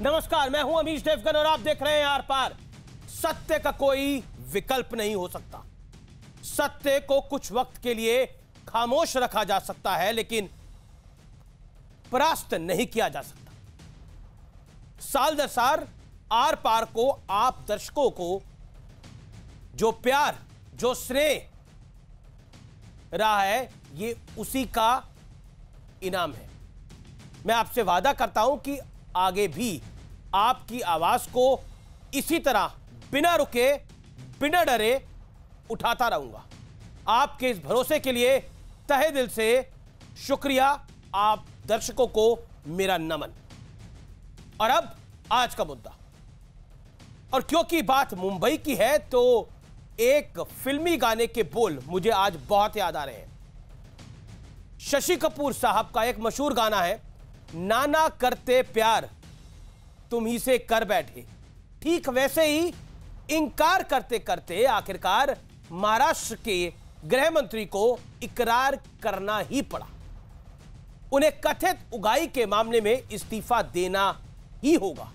नमस्कार, मैं हूं अमीश देवगन और आप देख रहे हैं आर पार। सत्य का कोई विकल्प नहीं हो सकता। सत्य को कुछ वक्त के लिए खामोश रखा जा सकता है, लेकिन परास्त नहीं किया जा सकता। साल दर साल आर पार को आप दर्शकों को जो प्यार, जो स्नेह रहा है, ये उसी का इनाम है। मैं आपसे वादा करता हूं कि आगे भी आपकी आवाज को इसी तरह बिना रुके, बिना डरे उठाता रहूंगा। आपके इस भरोसे के लिए तहे दिल से शुक्रिया। आप दर्शकों को मेरा नमन। और अब आज का मुद्दा, और क्योंकि बात मुंबई की है तो एक फिल्मी गाने के बोल मुझे आज बहुत याद आ रहे हैं। शशि कपूर साहब का एक मशहूर गाना है, नाना करते प्यार तुम ही से कर बैठे। ठीक वैसे ही इनकार करते करते आखिरकार महाराष्ट्र के गृह मंत्री को इकरार करना ही पड़ा। उन्हें कथित उगाही के मामले में इस्तीफा देना ही होगा।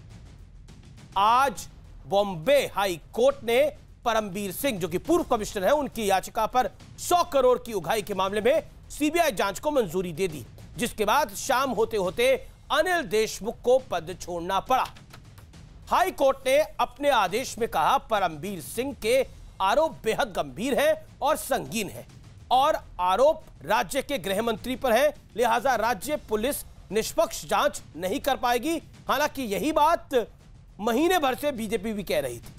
आज बॉम्बे हाई कोर्ट ने परमबीर सिंह, जो कि पूर्व कमिश्नर हैं, उनकी याचिका पर 100 करोड़ की उगाही के मामले में सीबीआई जांच को मंजूरी दे दी, जिसके बाद शाम होते होते अनिल देशमुख को पद छोड़ना पड़ा। हाई कोर्ट ने अपने आदेश में कहा, परमबीर सिंह के आरोप बेहद गंभीर हैं और संगीन हैं और आरोप राज्य के गृह मंत्री पर है, लिहाजा राज्य पुलिस निष्पक्ष जांच नहीं कर पाएगी। हालांकि यही बात महीने भर से बीजेपी भी कह रही थी,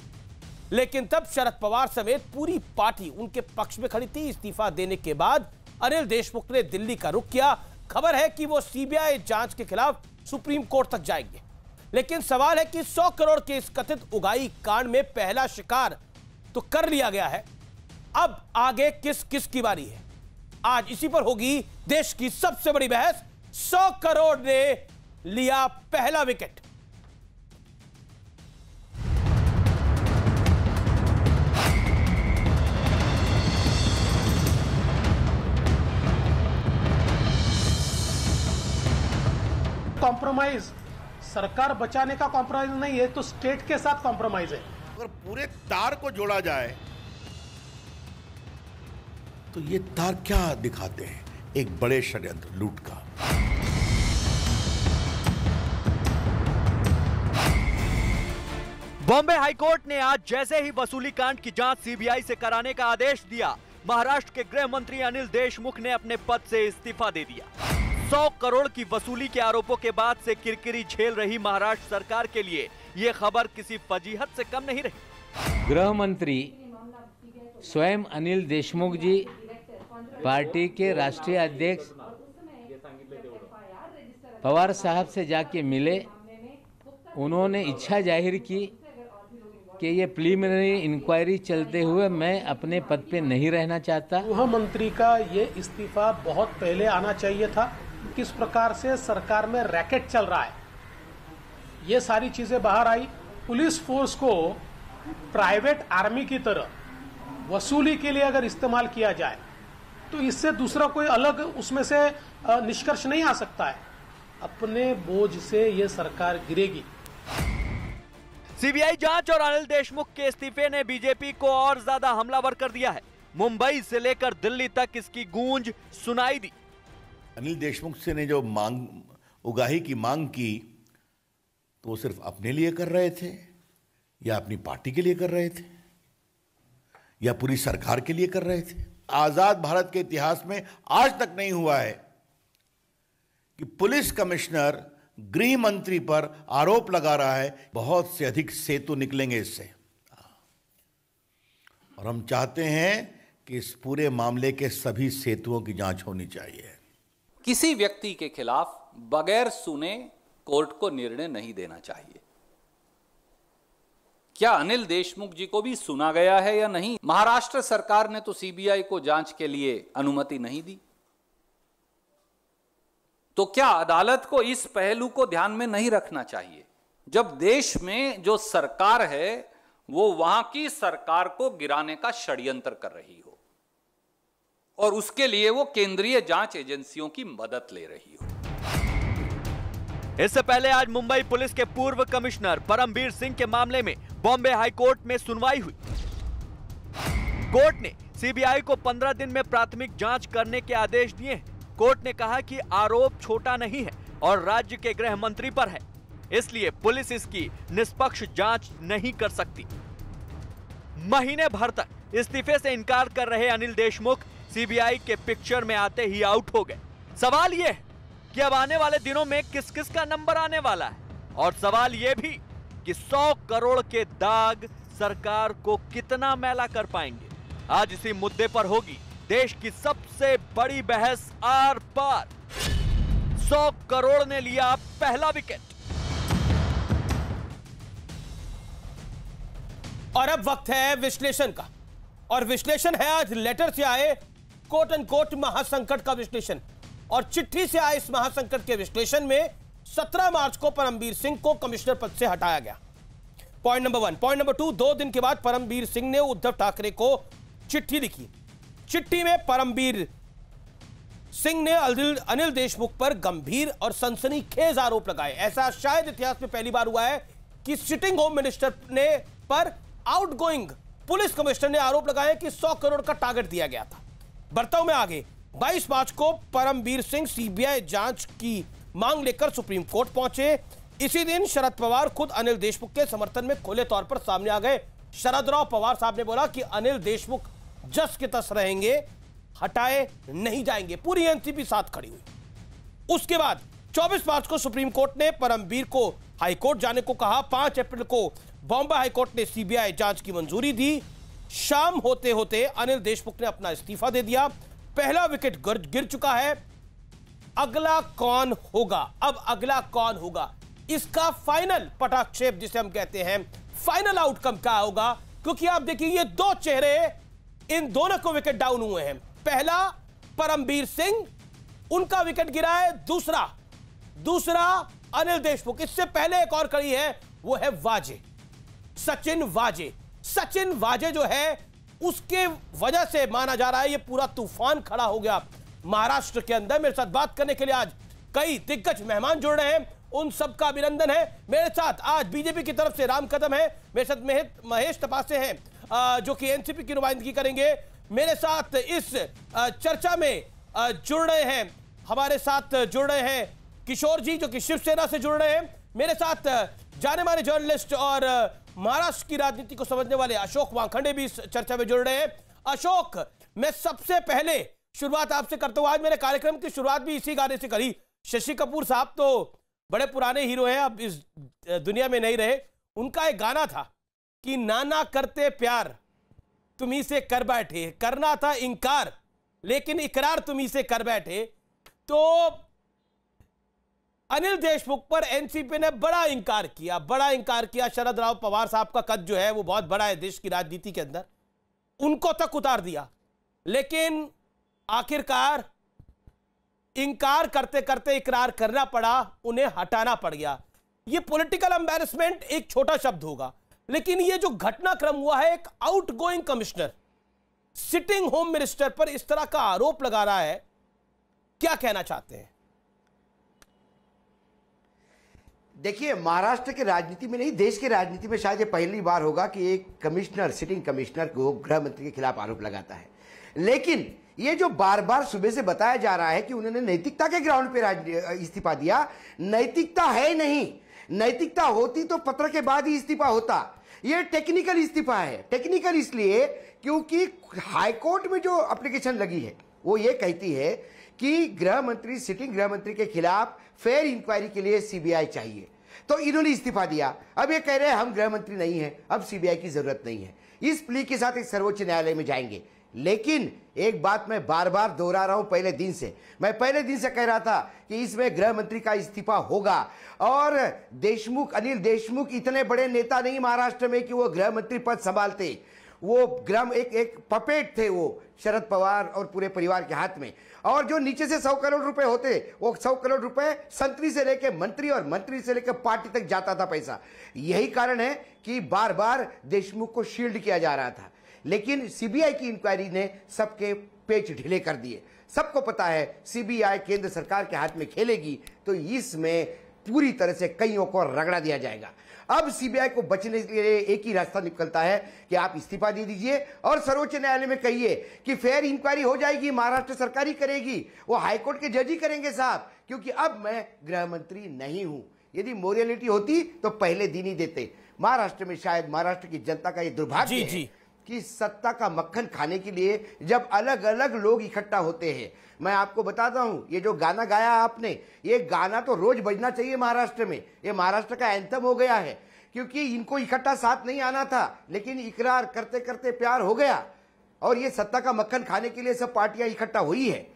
लेकिन तब शरद पवार समेत पूरी पार्टी उनके पक्ष में खड़ी थी। इस्तीफा देने के बाद अनिल देशमुख ने दिल्ली का रुख किया। खबर है कि वो सीबीआई जांच के खिलाफ सुप्रीम कोर्ट तक जाएंगे। लेकिन सवाल है कि 100 करोड़ के इस कथित उगाही कांड में पहला शिकार तो कर लिया गया है, अब आगे किस किस की बारी है? आज इसी पर होगी देश की सबसे बड़ी बहस। 100 करोड़ ने लिया पहला विकेट। कॉम्प्रोमाइज सरकार बचाने का कॉम्प्रोमाइज नहीं है, तो स्टेट के साथ कॉम्प्रोमाइज है। अगर पूरे तार को जोड़ा जाए तो ये तार क्या दिखाते हैं? एक बड़े षड्यंत्र, लूट का। बॉम्बे हाईकोर्ट ने आज जैसे ही वसूली कांड की जांच सीबीआई से कराने का आदेश दिया, महाराष्ट्र के गृह मंत्री अनिल देशमुख ने अपने पद से इस्तीफा दे दिया। 100 करोड़ की वसूली के आरोपों के बाद से किरकिरी झेल रही महाराष्ट्र सरकार के लिए ये खबर किसी फजीहत से कम नहीं रही। गृह मंत्री स्वयं अनिल देशमुख जी पार्टी के राष्ट्रीय अध्यक्ष पवार साहब से जाके मिले। उन्होंने इच्छा जाहिर की कि ये प्रीलिमिनरी इंक्वायरी चलते हुए मैं अपने पद पे नहीं रहना चाहता। गृह मंत्री का ये इस्तीफा बहुत पहले आना चाहिए था। किस प्रकार से सरकार में रैकेट चल रहा है, ये सारी चीजें बाहर आई। पुलिस फोर्स को प्राइवेट आर्मी की तरह वसूली के लिए अगर इस्तेमाल किया जाए तो इससे दूसरा कोई अलग उसमें से निष्कर्ष नहीं आ सकता है। अपने बोझ से ये सरकार गिरेगी। सीबीआई जांच और अनिल देशमुख के इस्तीफे ने बीजेपी को और ज्यादा हमलावर कर दिया है। मुंबई से लेकर दिल्ली तक इसकी गूंज सुनाई दी। अनिल देशमुख से ने जो उगाही की मांग की, तो वो सिर्फ अपने लिए कर रहे थे या अपनी पार्टी के लिए कर रहे थे या पूरी सरकार के लिए कर रहे थे? आजाद भारत के इतिहास में आज तक नहीं हुआ है कि पुलिस कमिश्नर गृह मंत्री पर आरोप लगा रहा है। बहुत से अधिक सेतु निकलेंगे इससे, और हम चाहते हैं कि इस पूरे मामले के सभी सेतुओं की जांच होनी चाहिए। किसी व्यक्ति के खिलाफ बगैर सुने कोर्ट को निर्णय नहीं देना चाहिए। क्या अनिल देशमुख जी को भी सुना गया है या नहीं? महाराष्ट्र सरकार ने तो सीबीआई को जांच के लिए अनुमति नहीं दी, तो क्या अदालत को इस पहलू को ध्यान में नहीं रखना चाहिए? जब देश में जो सरकार है वो वहां की सरकार को गिराने का षड्यंत्र कर रही हो और उसके लिए वो केंद्रीय जांच एजेंसियों की मदद ले रही हो। इससे पहले आज मुंबई पुलिस के पूर्व कमिश्नर परमबीर सिंह के मामले में बॉम्बे हाईकोर्ट में सुनवाई हुई। कोर्ट ने सीबीआई को 15 दिन में प्राथमिक जांच करने के आदेश दिए हैं। कोर्ट ने कहा कि आरोप छोटा नहीं है और राज्य के गृह मंत्री पर है, इसलिए पुलिस इसकी निष्पक्ष जांच नहीं कर सकती। महीने भर तक इस्तीफे से इनकार कर रहे अनिल देशमुख सीबीआई के पिक्चर में आते ही आउट हो गए। सवाल यह है कि अब आने वाले दिनों में किस किस का नंबर आने वाला है, और सवाल यह भी कि 100 करोड़ के दाग सरकार को कितना मैला कर पाएंगे। आज इसी मुद्दे पर होगी देश की सबसे बड़ी बहस आर पार। 100 करोड़ ने लिया पहला विकेट। और अब वक्त है विश्लेषण का, और विश्लेषण है आज लेटर से आए कोट एंड कोट महासंकट का विश्लेषण। और चिट्ठी से आए इस महासंकट के विश्लेषण में 17 मार्च को परमबीर सिंह को कमिश्नर पद से हटाया गया। Point number 1। पॉइंट नंबर 2, 2 दिन के बाद परमबीर सिंह ने उद्धव ठाकरे को चिट्ठी लिखी। चिट्ठी में परमबीर सिंह ने अनिल देशमुख पर गंभीर और सनसनीखेज आरोप लगाए। ऐसा शायद इतिहास में पहली बार हुआ है कि सिटिंग होम मिनिस्टर ने पर आउटगोइंग पुलिस कमिश्नर ने आरोप लगाया कि 100 करोड़ का टारगेट दिया गया था। बर्ताव में आगे 22 मार्च को परमबीर सिंह सीबीआई जांच की मांग लेकर सुप्रीम कोर्ट पहुंचे। इसी दिन शरद पवार खुद अनिल देशमुख के समर्थन में खुले तौर पर सामने आ गए। शरद राव पवार साहब ने बोला कि अनिल देशमुख जस के तस रहेंगे, हटाए नहीं जाएंगे। पूरी एनसीपी साथ खड़ी हुई। उसके बाद 24 मार्च को सुप्रीम कोर्ट ने परमबीर को हाईकोर्ट जाने को कहा। 5 अप्रैल को बॉम्बे हाईकोर्ट ने सीबीआई जांच की मंजूरी दी। शाम होते होते अनिल देशमुख ने अपना इस्तीफा दे दिया। पहला विकेट गिर चुका है। अगला कौन होगा? अब अगला कौन होगा, इसका फाइनल पटाक्षेप जिसे हम कहते हैं, फाइनल आउटकम क्या होगा? क्योंकि आप देखिए ये 2 चेहरे, इन दोनों को विकेट डाउन हुए हैं। पहला परमबीर सिंह, उनका विकेट गिरा है। दूसरा अनिल देशमुख। इससे पहले एक और कड़ी है, वो है वाजे, सचिन वाजे। सचिन वाजे जो है उसके वजह से माना जा रहा है ये पूरा तूफान खड़ा हो गया महाराष्ट्र के अंदर। मेरे साथ बात करने के लिए आज कई दिग्गज मेहमान जुड़ रहे हैं, उन सबका अभिनंदन है। मेरे साथ आज बीजेपी की तरफ से राम कदम है, मेरे साथ महेश तपासे हैं जो कि एनसीपी की नुमाइंदगी करेंगे। मेरे साथ इस चर्चा में जुड़ रहे हैं, हमारे साथ जुड़ रहे हैं किशोर जी जो कि शिवसेना से जुड़ रहे हैं। मेरे साथ जाने माने जर्नलिस्ट और महाराष्ट्र की राजनीति को समझने वाले अशोक वानखड़े भी इस चर्चा में जुड़ रहे हैं। अशोक, मैं सबसे पहले शुरुआत आपसे करता हूं। आज मेरे कार्यक्रम की शुरुआत भी इसी गाने से करी। शशि कपूर साहब तो बड़े पुराने हीरो हैं, अब इस दुनिया में नहीं रहे। उनका एक गाना था कि नाना करते प्यार तुम्ही से कर बैठे, करना था इंकार लेकिन इकरार तुम्ही से कर बैठे। तो अनिल देशमुख पर एनसीपी ने बड़ा इंकार किया। शरद राव पवार साहब का कद जो है वो बहुत बड़ा है देश की राजनीति के अंदर, उनको तक उतार दिया। लेकिन आखिरकार इंकार करते करते इकरार करना पड़ा, उन्हें हटाना पड़ गया। ये पॉलिटिकल एम्बैरेसमेंट एक छोटा शब्द होगा, लेकिन ये जो घटनाक्रम हुआ है, एक outgoing commissioner sitting home minister पर इस तरह का आरोप लगा रहा है, क्या कहना चाहते हैं? देखिए, महाराष्ट्र के राजनीति में नहीं, देश के राजनीति में शायद ये पहली बार होगा कि एक कमिश्नर, सिटिंग कमिश्नर को गृह मंत्री के खिलाफ आरोप लगाता है। लेकिन ये जो बार बार सुबह से बताया जा रहा है कि उन्होंने नैतिकता के ग्राउंड पे इस्तीफा दिया, नैतिकता है नहीं। नैतिकता होती तो पत्र के बाद ही इस्तीफा होता। ये टेक्निकल इस्तीफा है। टेक्निकल इसलिए क्योंकि हाईकोर्ट में जो एप्लीकेशन लगी है वो ये कहती है कि गृह मंत्री, सिटिंग गृह मंत्री के खिलाफ फेयर इंक्वायरी के लिए सीबीआई चाहिए। तो इन्होंने इस्तीफा दिया। अब ये कह रहे हैं हम गृह मंत्री नहीं हैं, अब सीबीआई की जरूरत नहीं है। इस प्ली के साथ एक सर्वोच्च न्यायालय में जाएंगे। लेकिन एक बात मैं बार बार दोहरा रहा हूं, पहले दिन से कह रहा था कि इसमें गृह मंत्री का इस्तीफा होगा। और अनिल देशमुख इतने बड़े नेता नहीं महाराष्ट्र में कि वो गृह मंत्री पद संभालते। वो एक पपेट थे वो शरद पवार और पूरे परिवार के हाथ में। और जो नीचे से 100 करोड़ रुपए होते, वो 100 करोड़ रुपए संतरी से लेके मंत्री और मंत्री से लेकर पार्टी तक जाता था पैसा। यही कारण है कि बार बार देशमुख को शील्ड किया जा रहा था। लेकिन सीबीआई की इंक्वायरी ने सबके पेच ढीले कर दिए। सबको पता है सीबीआई केंद्र सरकार के हाथ में खेलेगी तो इसमें पूरी तरह से कईयों को रगड़ा दिया जाएगा। अब सीबीआई को बचने के लिए एक ही रास्ता निकलता है कि आप इस्तीफा दे दीजिए और सर्वोच्च न्यायालय में कहिए कि फेयर इंक्वायरी हो जाएगी, महाराष्ट्र सरकार ही करेगी, वो हाईकोर्ट के जज ही करेंगे साहब, क्योंकि अब मैं गृह मंत्री नहीं हूं। यदि मोरालिटी होती तो पहले दिन ही देते। महाराष्ट्र में शायद महाराष्ट्र की जनता का ये दुर्भाग्य है कि सत्ता का मक्खन खाने के लिए जब अलग अलग लोग इकट्ठा होते हैं। मैं आपको बताता हूं, ये जो गाना गाया आपने, ये गाना तो रोज बजना चाहिए महाराष्ट्र में। ये महाराष्ट्र का एंथम हो गया है, क्योंकि इनको इकट्ठा साथ नहीं आना था, लेकिन इकरार करते करते प्यार हो गया और ये सत्ता का मक्खन खाने के लिए सब पार्टियां इकट्ठा हुई है।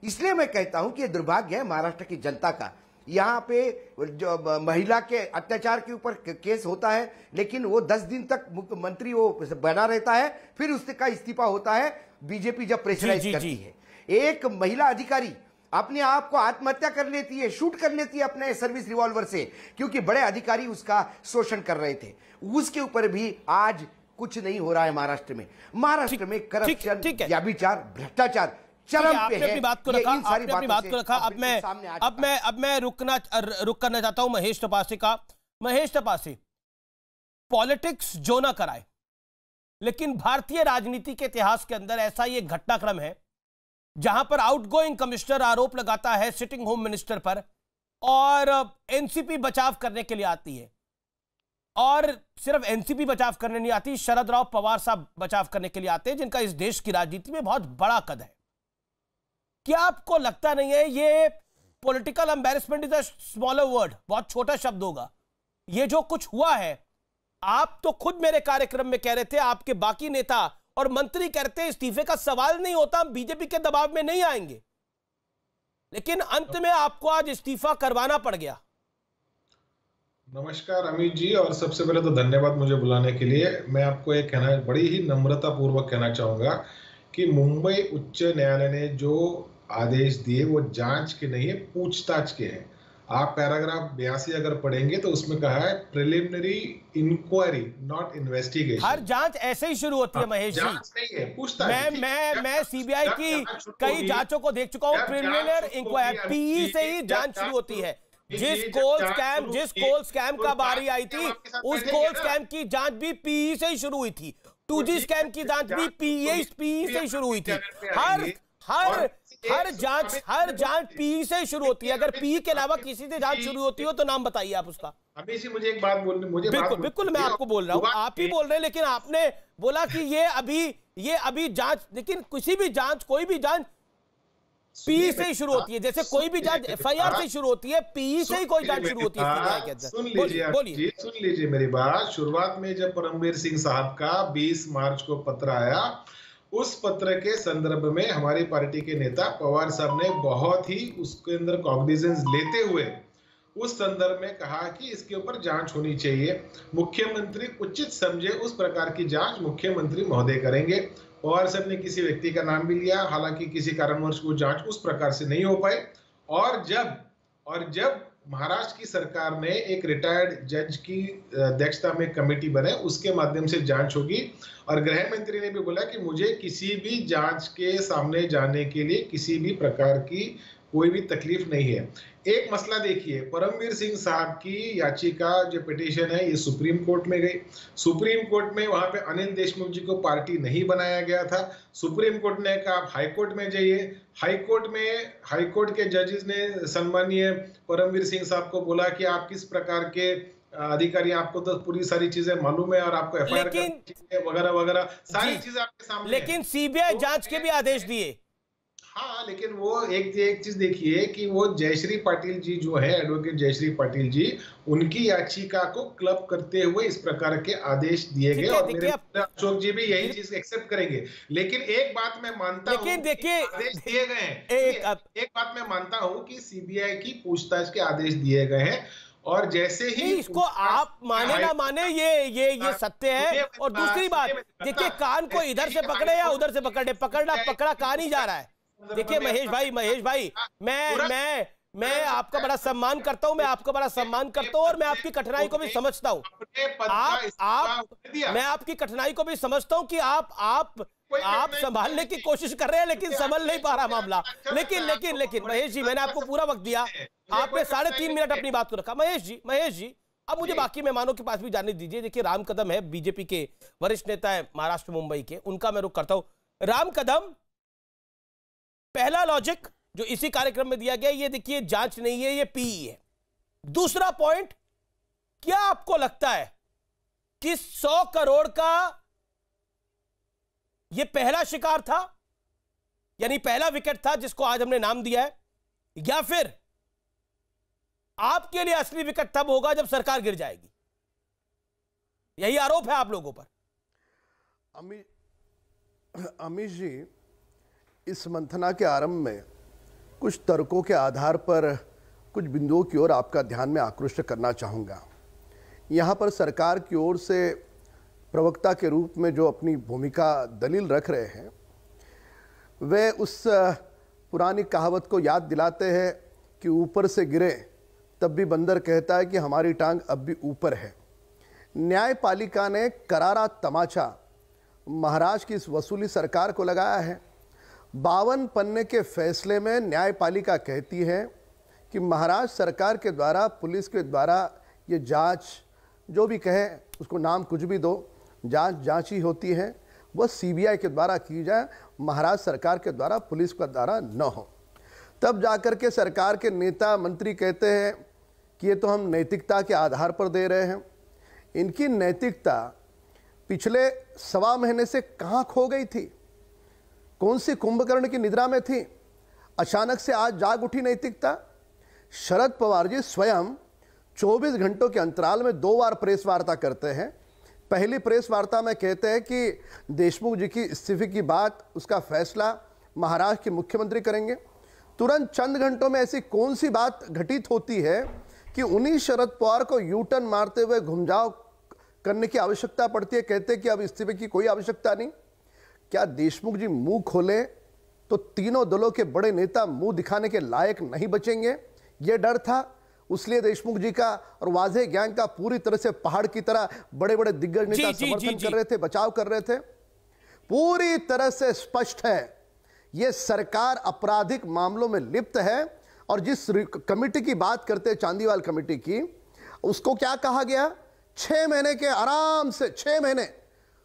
इसलिए मैं कहता हूं कि ये दुर्भाग्य है महाराष्ट्र की जनता का। यहाँ पे जो महिला के अत्याचार के ऊपर केस होता है, लेकिन वो 10 दिन तक मुख्यमंत्री वो बना रहता है, फिर उसका इस्तीफा होता है बीजेपी जब प्रेशराइज करती है। एक महिला अधिकारी अपने आप को आत्महत्या कर लेती है, शूट कर लेती है अपने सर्विस रिवॉल्वर से, क्योंकि बड़े अधिकारी उसका शोषण कर रहे थे। उसके ऊपर भी आज कुछ नहीं हो रहा है महाराष्ट्र में। महाराष्ट्र में करप्शन, व्यभिचार, भ्रष्टाचार चरम पे है। अपनी बात को रखा, आपने अपनी बात को रखा। अब मैं रुक करना चाहता हूं महेश तपासे का। महेश तपासे, पॉलिटिक्स जो ना कराए, लेकिन भारतीय राजनीति के इतिहास के अंदर ऐसा ये घटनाक्रम है जहां पर आउटगोइंग कमिश्नर आरोप लगाता है सिटिंग होम मिनिस्टर पर और एनसीपी बचाव करने के लिए आती है, और सिर्फ एनसीपी बचाव करने नहीं आती, शरद राव पवार साहब बचाव करने के लिए आते हैं, जिनका इस देश की राजनीति में बहुत बड़ा कद है। क्या आपको लगता नहीं है ये political embarrassment is a smaller word, बहुत छोटा शब्द होगा, ये जो कुछ हुआ है? आप तो खुद मेरे कार्यक्रम में कह रहे थे, आपके बाकी नेता और मंत्री कहते हैं इस्तीफे का सवाल नहीं होता, हम बीजेपी के दबाव में नहीं आएंगे, लेकिन अंत में आपको आज इस्तीफा करवाना पड़ गया। नमस्कार अमित जी, और सबसे पहले तो धन्यवाद मुझे बुलाने के लिए। मैं आपको एक कहना, बड़ी ही नम्रता पूर्वक कहना चाहूंगा कि मुंबई उच्च न्यायालय ने जो आदेश दिए वो जांच के नहीं है, पूछताछ के हैं। आप पैराग्राफ 82 अगर पढ़ेंगे तो उसमें कहा है प्रिलिमिनरी इंक्वायरी नॉट इन्वेस्टिगेशन। हर जांच ऐसे ही शुरू होती है महेश जी, जांच नहीं है, पूछताछ। मैं सीबीआई की कई जांचों को देख चुका हूं, प्रिलिमिनरी इंक्वायरी पीई से ही जांच शुरू होती है। जिस कोल स्कैम का बारी आई थी, उस कोल स्कैम की जांच भी पीई से ही शुरू हुई थी। 2G स्कैम की जांच भी पीई से ही शुरू हुई थी। हर जांच पीई से शुरू होती है। अगर पीई के अलावा किसी से जांच शुरू होती हो तो नाम बताइए आप उसका। अभी से मुझे एक बात बोलनी, बिल्कुल मैं आपको बोल रहा हूं, आप ही बोल रहे हैं, लेकिन आपने बोला कि ये अभी जांच, लेकिन किसी भी जांच, कोई भी जांच पीई से ही शुरू होती है। जैसे कोई भी जांच एफआईआर से शुरू होती है, पीई से ही कोई जांच शुरू होती है। सुन लीजिए मेरी बात। शुरुआत में जब परमवीर सिंह साहब का 20 मार्च को पत्र आया, उस पत्र के संदर्भ में हमारी पार्टी के नेता पवार साहब ने बहुत ही उसके अंदर कॉग्निजेंस लेते हुए उस संदर्भ में कहा कि इसके ऊपर जांच होनी चाहिए, मुख्यमंत्री उचित समझे उस प्रकार की जांच मुख्यमंत्री महोदय करेंगे। पवार साहब ने किसी व्यक्ति का नाम भी लिया, हालांकि किसी कारणवश वो जांच उस प्रकार से नहीं हो पाई। और जब महाराष्ट्र की सरकार ने एक रिटायर्ड जज की अध्यक्षता में कमेटी बनाई, उसके माध्यम से जांच होगी। और गृह मंत्री ने भी बोला कि मुझे किसी भी जांच के सामने जाने के लिए किसी भी प्रकार की कोई भी तकलीफ नहीं है। एक मसला देखिए, परमवीर सिंह साहब की याचिका जो पिटीशन है, ये सुप्रीम कोर्ट में गई। सुप्रीम कोर्ट में वहां पे अनिल देशमुख जी को पार्टी नहीं बनाया गया था। सुप्रीम कोर्ट ने कहा आप हाई कोर्ट में जाइए। हाई कोर्ट के जजेस ने सम्मानीय परमवीर सिंह साहब को बोला कि आप किस प्रकार के अधिकारी, आपको तो पूरी सारी चीजें मालूम है और आपको एफआईआर वगैरह वगैरह सारी चीजें आपके सामने। लेकिन सीबीआई जांच के भी आदेश दिए। हाँ, लेकिन वो एक चीज देखिए कि वो जयश्री पाटिल जी जो है, एडवोकेट जयश्री पाटिल जी, उनकी याचिका को क्लब करते हुए इस प्रकार के आदेश दिए गए और मेरे अशोक जी भी यही चीज एक्सेप्ट करेंगे। लेकिन एक बात मैं मानता हूँ, आदेश दिए गए हैं, एक बात मैं मानता हूँ कि सीबीआई की पूछताछ के आदेश दिए गए हैं, और जैसे ही इसको आप माने ना माने ये सत्य है। और दूसरी बात देखिए, कान को इधर से पकड़े या उधर से पकड़ा कान ही जा रहा है। देखिए महेश भाई, मैं आपका बड़ा सम्मान करता हूं, और मैं आपकी कठिनाई को भी समझता हूं। मैं आपकी कठिनाई को भी समझता हूं कि आप आप संभालने की कोशिश कर रहे हैं लेकिन संभल नहीं पा रहा मामला। लेकिन महेश जी, मैंने आपको पूरा वक्त दिया, आपने 3.5 मिनट अपनी बात को रखा। महेश जी अब मुझे बाकी मेहमानों के पास भी जाने दीजिए। देखिए, राम कदम है, बीजेपी के वरिष्ठ नेता है महाराष्ट्र मुंबई के, उनका मैं रुख करता हूं। राम कदम, पहला लॉजिक जो इसी कार्यक्रम में दिया गया, ये देखिए जांच नहीं है, ये पीई है। दूसरा पॉइंट, क्या आपको लगता है कि 100 करोड़ का ये पहला शिकार था, यानी पहला विकेट था जिसको आज हमने नाम दिया है, या फिर आपके लिए असली विकेट तब होगा जब सरकार गिर जाएगी? यही आरोप है आप लोगों पर। अमित जी, इस मंथना के आरंभ में कुछ तर्कों के आधार पर कुछ बिंदुओं की ओर आपका ध्यान में आकृष्ट करना चाहूँगा। यहाँ पर सरकार की ओर से प्रवक्ता के रूप में जो अपनी भूमिका दलील रख रहे हैं, वे उस पुरानी कहावत को याद दिलाते हैं कि ऊपर से गिरे तब भी बंदर कहता है कि हमारी टांग अब भी ऊपर है। न्यायपालिका ने करारा तमाचा महाराष्ट्र की इस वसूली सरकार को लगाया है। 52 पन्ने के फैसले में न्यायपालिका कहती है कि महाराष्ट्र सरकार के द्वारा, पुलिस के द्वारा ये जांच, जो भी कहे उसको नाम कुछ भी दो, जांच ही होती है, वह सीबीआई के द्वारा की जाए, महाराष्ट्र सरकार के द्वारा, पुलिस के द्वारा न हो। तब जाकर के सरकार के नेता मंत्री कहते हैं कि ये तो हम नैतिकता के आधार पर दे रहे हैं। इनकी नैतिकता पिछले 1.25 महीने से कहाँ खो गई थी? कौन सी कुंभकर्ण की निद्रा में थी? अचानक से आज जाग उठी नैतिकता। शरद पवार जी स्वयं 24 घंटों के अंतराल में 2 बार प्रेस वार्ता करते हैं। पहली प्रेस वार्ता में कहते हैं कि देशमुख जी की इस्तीफे की बात, उसका फैसला महाराष्ट्र के मुख्यमंत्री करेंगे। तुरंत चंद घंटों में ऐसी कौन सी बात घटित होती है कि उन्हीं शरद पवार को यू टर्न मारते हुए घुमजाव करने की आवश्यकता पड़ती है? कहते हैं कि अब इस्तीफे की कोई आवश्यकता नहीं। क्या देशमुख जी मुंह खोले तो तीनों दलों के बड़े नेता मुंह दिखाने के लायक नहीं बचेंगे? यह डर था, उसलिए देशमुख जी का और वाजे गैंग का पूरी तरह से पहाड़ की तरह बड़े बड़े दिग्गज नेता समर्थन कर रहे थे, बचाव कर रहे थे। पूरी तरह से स्पष्ट है यह सरकार आपराधिक मामलों में लिप्त है। और जिस कमेटी की बात करते हैं, चांदीवाल कमेटी की, उसको क्या कहा गया? 6 महीने के आराम से 6 महीने,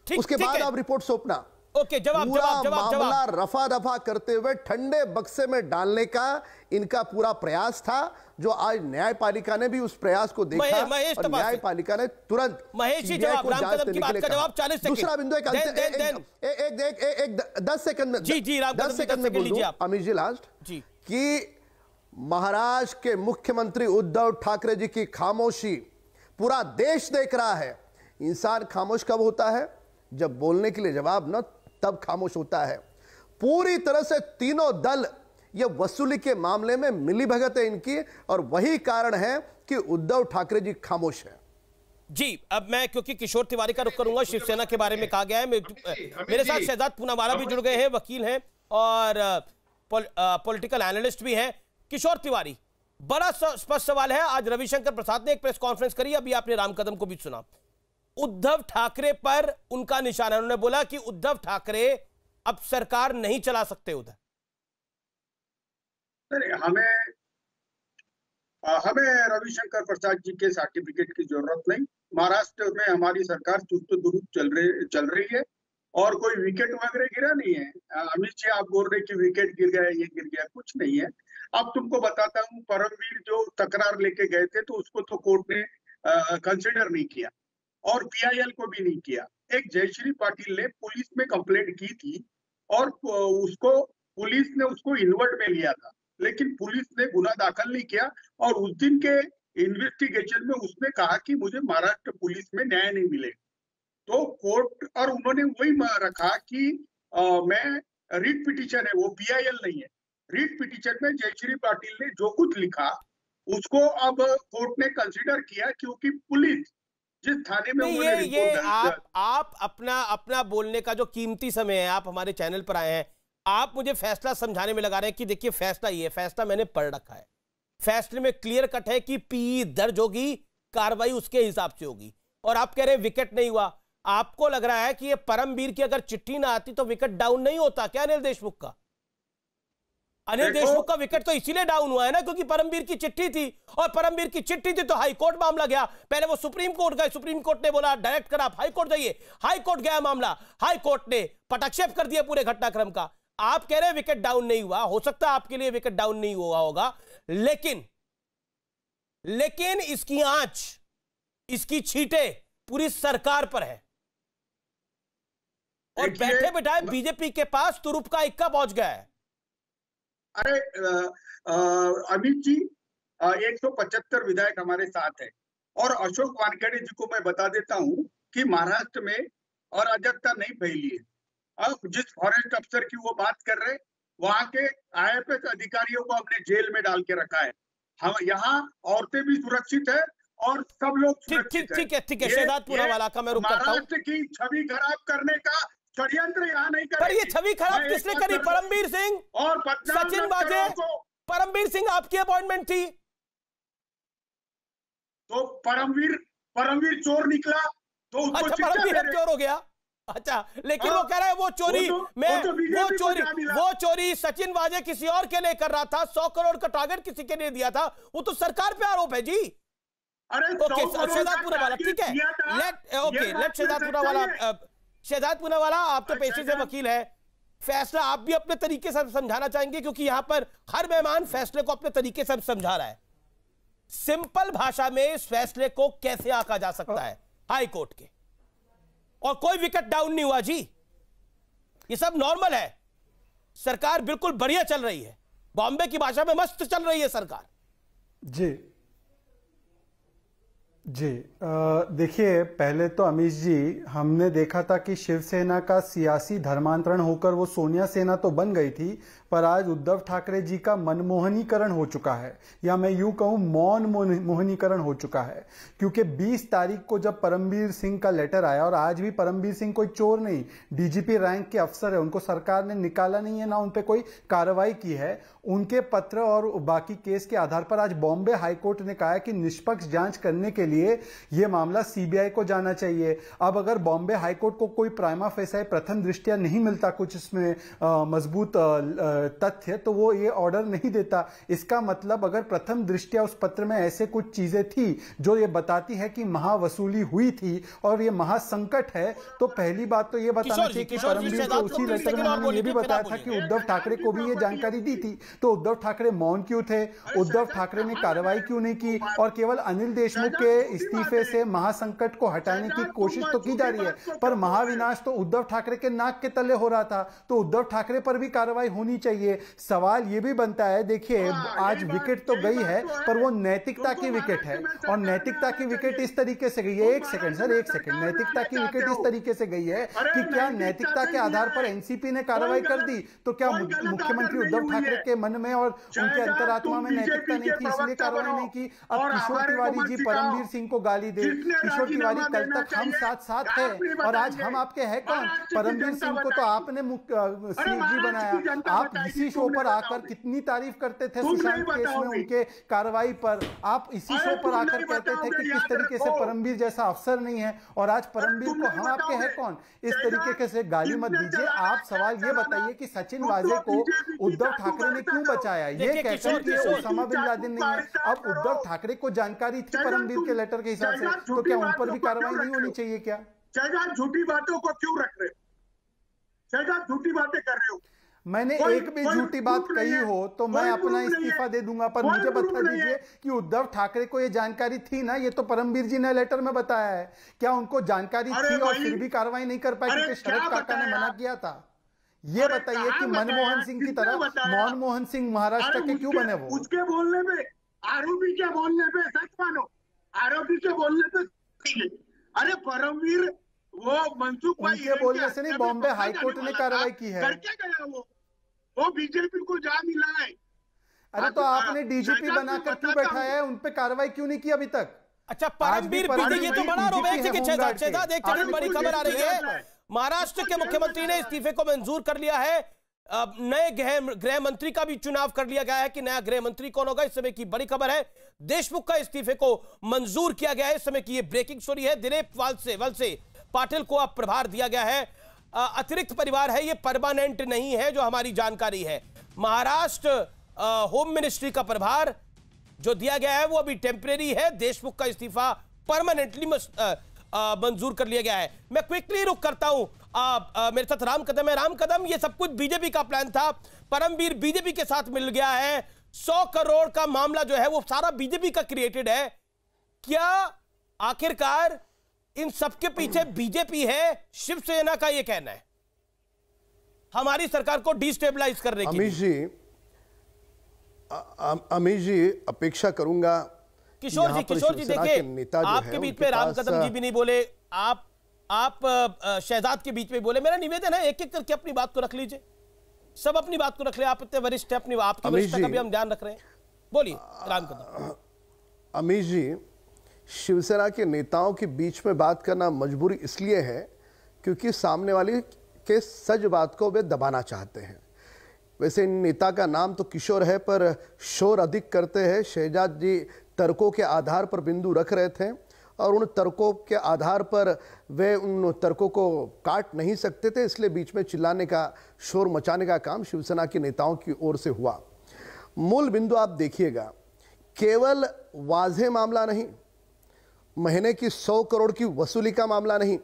उसके बाद आप रिपोर्ट सौंपना। ओके, जवाब मामला रफा दफा करते हुए ठंडे बक्से में डालने का इनका पूरा प्रयास था, जो आज न्यायपालिका ने भी उस प्रयास को देखा और न्यायपालिका ने तुरंत दूसरा बिंदु एक 10 सेकंड में बोल दूं अमित जी, लास्ट कि महाराष्ट्र के मुख्यमंत्री उद्धव ठाकरे जी की खामोशी पूरा देश देख रहा है। इंसान खामोश कब होता है? जब बोलने के लिए जवाब न तब खामोश होता है। पूरी तरह से तीनों दल ये वसूली के मामले में मिलीभगत है इनकी, और वही कारण है कि उद्धव ठाकरे जी खामोश है। जी, अब मैं क्योंकि किशोर तिवारी का रुख करूंगा, शिवसेना के बारे में कहा गया है। मेरे साथ शहजाद पूनावाला भी जुड़ गए हैं, वकील हैं और पॉलिटिकल एनालिस्ट भी हैं। किशोर तिवारी, बड़ा स्पष्ट सवाल है। आज रविशंकर प्रसाद ने एक प्रेस कॉन्फ्रेंस करी, अभी आपने राम कदम को भी सुना। उद्धव ठाकरे पर उनका निशाना, उन्होंने बोला कि उद्धव ठाकरे अब सरकार नहीं चला सकते उधर। हमें रविशंकर प्रसाद जी के सर्टिफिकेट की जरूरत नहीं। महाराष्ट्र में हमारी सरकार चुस्त दुरुस्त चल रही है और कोई विकेट वगैरह गिरा नहीं है। अमित जी आप बोल रहे कि विकेट गिर गया, ये गिर गया, कुछ नहीं है। अब तुमको बताता हूँ, परमवीर जो तकरार लेके गए थे तो उसको तो कोर्ट ने कंसिडर नहीं किया और पीआईएल को भी नहीं किया। एक जयश्री पाटिल ने पुलिस में कंप्लेंट की थी और पुलिस ने उसको इन्वर्ट में लिया था, लेकिन पुलिस ने गुना दाखिल नहीं किया। और उस दिन के इन्वेस्टिगेशन में उसने कहा कि मुझे महाराष्ट्र पुलिस में न्याय नहीं मिलेगा, तो कोर्ट और उन्होंने वही रखा कि मैं रीट पिटीशन है, वो पीआईएल नहीं है। रीट पिटीशन में जयश्री पाटिल ने जो कुछ लिखा उसको अब कोर्ट ने कंसिडर किया, क्योंकि पुलिस जिस थाने में ये आप अपना बोलने का जो कीमती समय है, आप हमारे चैनल पर आए हैं, आप मुझे फैसला समझाने में लगा रहे हैं कि देखिए फैसला ये, फैसला मैंने पढ़ रखा है, फैसले में क्लियर कट है कि पी दर्ज होगी, कार्रवाई उसके हिसाब से होगी। और आप कह रहे हैं विकेट नहीं हुआ। आपको लग रहा है कि ये परमवीर की अगर चिट्ठी ना आती तो विकेट डाउन नहीं होता क्या अनिल देशमुख का? अनिल देशमुख का विकेट तो इसीलिए डाउन हुआ है ना क्योंकि परमवीर की चिट्ठी थी, और परमवीर की चिट्ठी थी तो हाई कोर्ट मामला गया। पहले वो सुप्रीम कोर्ट गए, सुप्रीम कोर्ट ने बोला डायरेक्ट कर आप हाई कोर्ट जाइए, हाई कोर्ट गया मामला, हाई कोर्ट ने पटाक्षेप कर दिया पूरे घटनाक्रम का। आप कह रहे हैं विकेट डाउन नहीं हुआ, हो सकता है आपके लिए विकेट डाउन नहीं हुआ होगा, लेकिन इसकी आंच, इसकी छींटे पूरी सरकार पर है, और बैठे बिठाए बीजेपी के पास तुरुप का इक्का पहुंच गया है। अरे अमित जी, 175 विधायक हमारे साथ है, और अशोक वानखेड़े जी को मैं बता देता हूं कि महाराष्ट्र में अराजकता नहीं फैली है। अब जिस फॉरेस्ट अफसर की वो बात कर रहे, वहां के IAS अधिकारियों को हमने जेल में डाल के रखा है। हम यहाँ औरतें भी सुरक्षित है और सब लोग सुरक्षित है। ठीक है। शहजाद पूनावाला का मैं रुक करता हूं। महाराष्ट्र की छवि खराब करने का षड्यंत्र यहाँ नहीं करेगी। पर ये छवि खराब किसने करी? परमवीर सिंह और सचिन वाजे। परमवीर सिंह आपकी अपॉइंटमेंट थी तो परमवीर चोर निकला तो उसको अच्छा, परमवीर चोर हो गया। अच्छा, लेकिन वो कह रहा है वो चोरी सचिन वाजे किसी और के लिए कर रहा था, 100 करोड़ का टारगेट किसी के लिए दिया था, वो तो सरकार पे आरोप है जी। अरे ओके, शहजाद पूनावाला, ठीक है, लेट शहजाद पूनावाला, आप तो पेशे से वकील है, फैसला आप भी अपने तरीके से समझाना चाहेंगे क्योंकि यहां पर हर मेहमान फैसले को अपने तरीके से समझा रहा है। सिंपल भाषा में इस फैसले को कैसे आंका जा सकता है हाई कोर्ट के, और कोई विकेट डाउन नहीं हुआ जी, ये सब नॉर्मल है, सरकार बिल्कुल बढ़िया चल रही है, बॉम्बे की भाषा में मस्त चल रही है सरकार। जी देखिए, पहले तो अमीश जी, हमने देखा था कि शिवसेना का सियासी धर्मांतरण होकर वो सोनिया सेना तो बन गई थी, पर आज उद्धव ठाकरे जी का मनमोहनीकरण हो चुका है, या मैं यूं कहूं मौन मोहनीकरण हो चुका है। क्योंकि 20 तारीख को जब परमवीर सिंह का लेटर आया, और आज भी परमवीर सिंह कोई चोर नहीं, डीजीपी रैंक के अफसर है, उनको सरकार ने निकाला नहीं है, ना उन पे कोई कार्रवाई की है, उनके पत्र और बाकी केस के आधार पर आज बॉम्बे हाईकोर्ट ने कहा है कि निष्पक्ष जांच करने के लिए यह मामला सीबीआई को जाना चाहिए। अब अगर बॉम्बे हाईकोर्ट को कोई प्राइमा फेसाई प्रथम दृष्टया नहीं मिलता कुछ इसमें मजबूत तथ्य, तो वो ये ऑर्डर नहीं देता। इसका मतलब अगर प्रथम दृष्टया उस पत्र में ऐसे कुछ चीजें थी जो ये बताती है कि महावसूली हुई थी और ये महासंकट है, तो पहली बात तो ये बताना चाहिए कि परमवीर को उसी लेटर में उन्होंने ये भी बताया था कि उद्धव ठाकरे को भी ये जानकारी दी थी, तो उद्धव ठाकरे मौन क्यों थे? उद्धव ठाकरे ने कार्रवाई क्यों नहीं की? और केवल अनिल देशमुख के इस्तीफे से महासंकट को हटाने की कोशिश तो की जा रही है, पर महाविनाश तो उद्धव ठाकरे के नाक के तले हो रहा था, तो उद्धव ठाकरे पर भी कार्रवाई होनी चाहिए। सवाल यह भी बनता है, देखिए आज विकेट तो गई है, पर वो नैतिकता की विकेट है, और नैतिकता की विकेट इस तरीके से गई है, एक सेकंड सर, एक सेकंड, नैतिकता की विकेट इस तरीके से गई है कि क्या नैतिकता के आधार पर एनसीपी ने कार्रवाई कर दी, तो क्या मुख्यमंत्री उद्धव ठाकरे के मन में और उनके अंतरात्मा में नैतिकता नहीं थी, इसलिए कार्रवाई नहीं की? अब किशोर तिवारी जी परमवीर सिंह को गाली दे, किशोर तिवारी कल तक हम साथ साथ है, और आज हम आपके हैं कौन? परमवीर सिंह को तो आपने सीएजी बनाया, आप इसी शो पर आकर कितनी तारीफ करते थे सुशांत केस में उनके कार्रवाई पर, आप इसी शो पर आकर कहते थे कि किस तरीके से परमवीर जैसा अफसर नहीं है, और आज परमवीर को हम आपके हैं कौन? इस तरीके से गाली मत दीजिए। आप सवाल ये बताइए कि सचिन वाजे को उद्धव ठाकरे ने क्यों बचाया, ये कहकर कि ओसामा बिन लादेन नहीं है। अब उद्धव ठाकरे को जानकारी थी परमवीर के लेटर के हिसाब से, तो क्या उन पर भी कार्रवाई नहीं होनी चाहिए क्या? शहजाद झूठी बातों को क्यों रख रहे हो? शहजाद झूठी बातें कर रहे हो। मैंने एक भी झूठी बात कही हो तो मैं अपना इस्तीफा दे दूंगा, पर मुझे बता दीजिए कि उद्धव ठाकरे को ये जानकारी थी ना, ये तो परमवीर जी ने लेटर में बताया है, क्या उनको जानकारी थी और फिर भी कार्रवाई नहीं कर पाई क्योंकि शरद काका ने मना किया था? ये बताइए कि मनमोहन सिंह की तरह मनमोहन सिंह महाराष्ट्र के क्यों बने? वो उसके बोलने पे, आरोपी के बोलने पे सच मानो, आरोपी के बोलने पे, अरे परमवीर वो मनसुख भाई उनके बोलने से नहीं, बॉम्बे हाईकोर्ट ने कार्रवाई की है। करके गया वो बीजेपी को जा मिला है। अरे तो आपने डीजीपी बनाकर क्यों बैठाया है, उन पे कार्रवाई क्यों नहीं की अभी तक? अच्छा, परमवीर ये तो बड़ा आरोप है। एक बड़ी खबर आ रही है, महाराष्ट्र के मुख्यमंत्री ने इस्तीफे को मंजूर कर लिया है, नए गृह मंत्री का भी चुनाव कर लिया गया है कि नया गृह मंत्री कौन होगा, इस समय की बड़ी खबर है। देशमुख का इस्तीफे को मंजूर किया गया है, इस समय की ये ब्रेकिंग स्टोरी है। दिलीप वलसे पाटिल को अब प्रभार दिया गया है। अतिरिक्त परिवार है, ये परमानेंट नहीं है जो हमारी जानकारी है। महाराष्ट्र होम मिनिस्ट्री का प्रभार जो दिया गया है वो अभी टेम्परेरी है। देशमुख का इस्तीफा परमानेंटली मंजूर कर लिया गया है। मैं क्विकली रुक करता हूं, मेरे साथ राम कदम है। राम कदम, ये सब कुछ बीजेपी का प्लान था, परमवीर बीजेपी के साथ मिल गया है। 100 करोड़ का मामला जो है वो सारा बीजेपी का क्रिएटेड है। क्या आखिरकार इन सबके पीछे बीजेपी है? शिवसेना का ये कहना है हमारी सरकार को डिस्टेबलाइज करने की। अमीश जी, अपेक्षा करूंगा किशोर जी देखिए, आपके बीच में राम कदम जी भी नहीं बोले, आप शहजाद के बीच में बोले। मेरा निवेदन है एक एक करके अपनी बात को रख लीजिए, सब अपनी बात को रख ले। आप इतने वरिष्ठ हैं, अपनी आपकी वरिष्ठता का भी हम ध्यान रख रहे हैं। बोलिए राम कदम। अमीश जी, शिवसेना के नेताओं के बीच में बात करना मजबूरी इसलिए है क्योंकि सामने वाली के सच बात को वे दबाना चाहते हैं। वैसे इन नेता का नाम तो किशोर है पर शोर अधिक करते हैं। शहजाद जी तर्कों के आधार पर बिंदु रख रहे थे और उन तर्कों के आधार पर वे उन तर्कों को काट नहीं सकते थे, इसलिए बीच में चिल्लाने का, शोर मचाने का काम शिवसेना के नेताओं की ओर से हुआ। मूल बिंदु आप देखिएगा, केवल वाज़ेह मामला नहीं, महीने की 100 करोड़ की वसूली का मामला नहीं,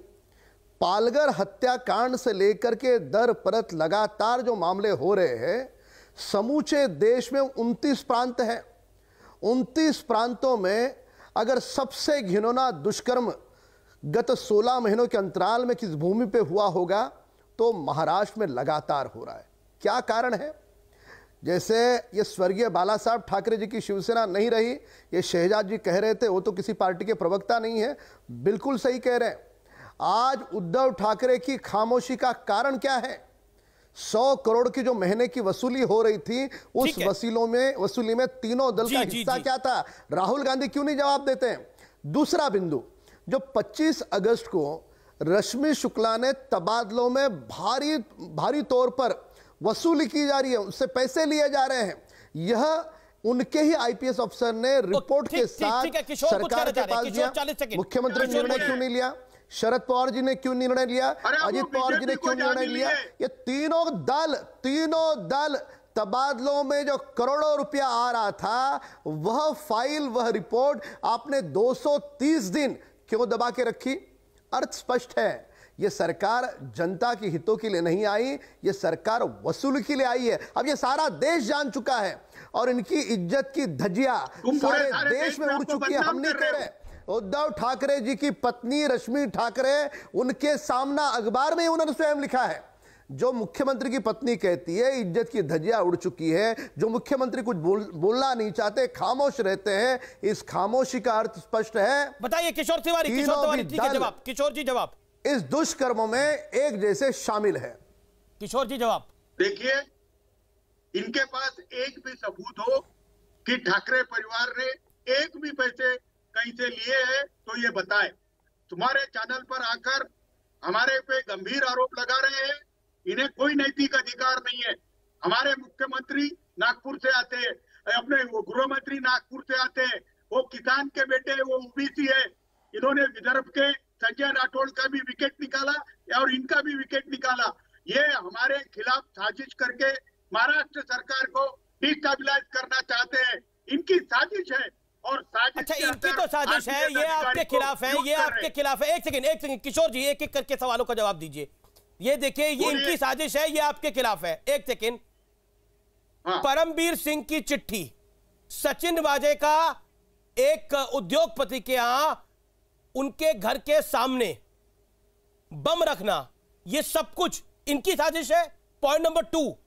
पालघर हत्याकांड से लेकर के दर परत लगातार जो मामले हो रहे हैं, समूचे देश में 29 प्रांत हैं। 29 प्रांतों में अगर सबसे घिनौना दुष्कर्म गत 16 महीनों के अंतराल में किस भूमि पे हुआ होगा तो महाराष्ट्र में लगातार हो रहा है। क्या कारण है? जैसे ये स्वर्गीय बाला साहब ठाकरे जी की शिवसेना नहीं रही, ये शहजाद जी कह रहे थे, वो तो किसी पार्टी के प्रवक्ता नहीं है, बिल्कुल सही कह रहे हैं। आज उद्धव ठाकरे की खामोशी का कारण क्या है? 100 करोड़ की जो महीने की वसूली हो रही थी, उस वसूली में तीनों दल का हिस्सा क्या था? राहुल गांधी क्यों नहीं जवाब देते हैं? दूसरा बिंदु, जो 25 अगस्त को रश्मि शुक्ला ने तबादलों में भारी तौर पर वसूली की जा रही है, उससे पैसे लिए जा रहे हैं, यह उनके ही आईपीएस अफसर ने रिपोर्ट के साथ सरकार के पास दिया। मुख्यमंत्री ने निर्णय क्यों नहीं लिया? शरद पवार जी ने क्यों निर्णय लिया? अजित पवार जी ने क्यों निर्णय लिया? ये तीनों दल तबादलों में जो करोड़ों रुपया आ रहा था, वह फाइल, वह रिपोर्ट आपने 230 दिन क्यों दबा के रखी? अर्थ स्पष्ट है, यह सरकार जनता के हितों के लिए नहीं आई, यह सरकार वसूली के लिए आई है। अब यह सारा देश जान चुका है और इनकी इज्जत की धज्जियां सारे देश में उड़ चुकी है। हम नहीं कह रहे। उद्धव ठाकरे जी की पत्नी रश्मि ठाकरे, उनके सामना अखबार में उन्होंने स्वयं लिखा है, जो मुख्यमंत्री की पत्नी कहती है इज्जत की धज्जियां उड़ चुकी है, जो मुख्यमंत्री कुछ बोलना नहीं चाहते, खामोश रहते हैं, इस खामोशी का अर्थ स्पष्ट है। बताइए किशोर तिवारी, जवाब। किशोर जी जवाब। इस दुष्कर्मों में एक जैसे शामिल है। किशोर जी जवाब। देखिए, इनके पास एक भी सबूत हो कि ठाकरे परिवार ने एक भी पैसे कहीं से लिए हैं तो ये बताए। तुम्हारे चैनल पर आकर हमारे पे गंभीर आरोप लगा रहे हैं, इन्हें कोई नैतिक अधिकार नहीं है। हमारे मुख्यमंत्री नागपुर से आते हैं, अपने गृह मंत्री नागपुर से आते हैं, वो किसान के बेटे, वो ओबीसी है। इन्होंने विदर्भ के संजय राठौड़ का भी विकेट निकाला और इनका भी विकेट निकाला। ये हमारे खिलाफ साजिश करके महाराष्ट्र सरकार को डिस्टेबलाइज करना चाहते हैं। इनकी साजिश है और साजिश। अच्छा, इनकी तो साजिश है, ये आपके खिलाफ है, ये आपके खिलाफ है। एक सेकंड किशोर जी, एक एक करके सवालों का जवाब दीजिए। ये देखिए, ये इनकी साजिश है, ये आपके खिलाफ है। एक सेकंड। परमवीर सिंह की चिट्ठी, सचिन वाजे का एक उद्योगपति के यहां उनके घर के सामने बम रखना, ये सब कुछ इनकी साजिश है। पॉइंट नंबर 2,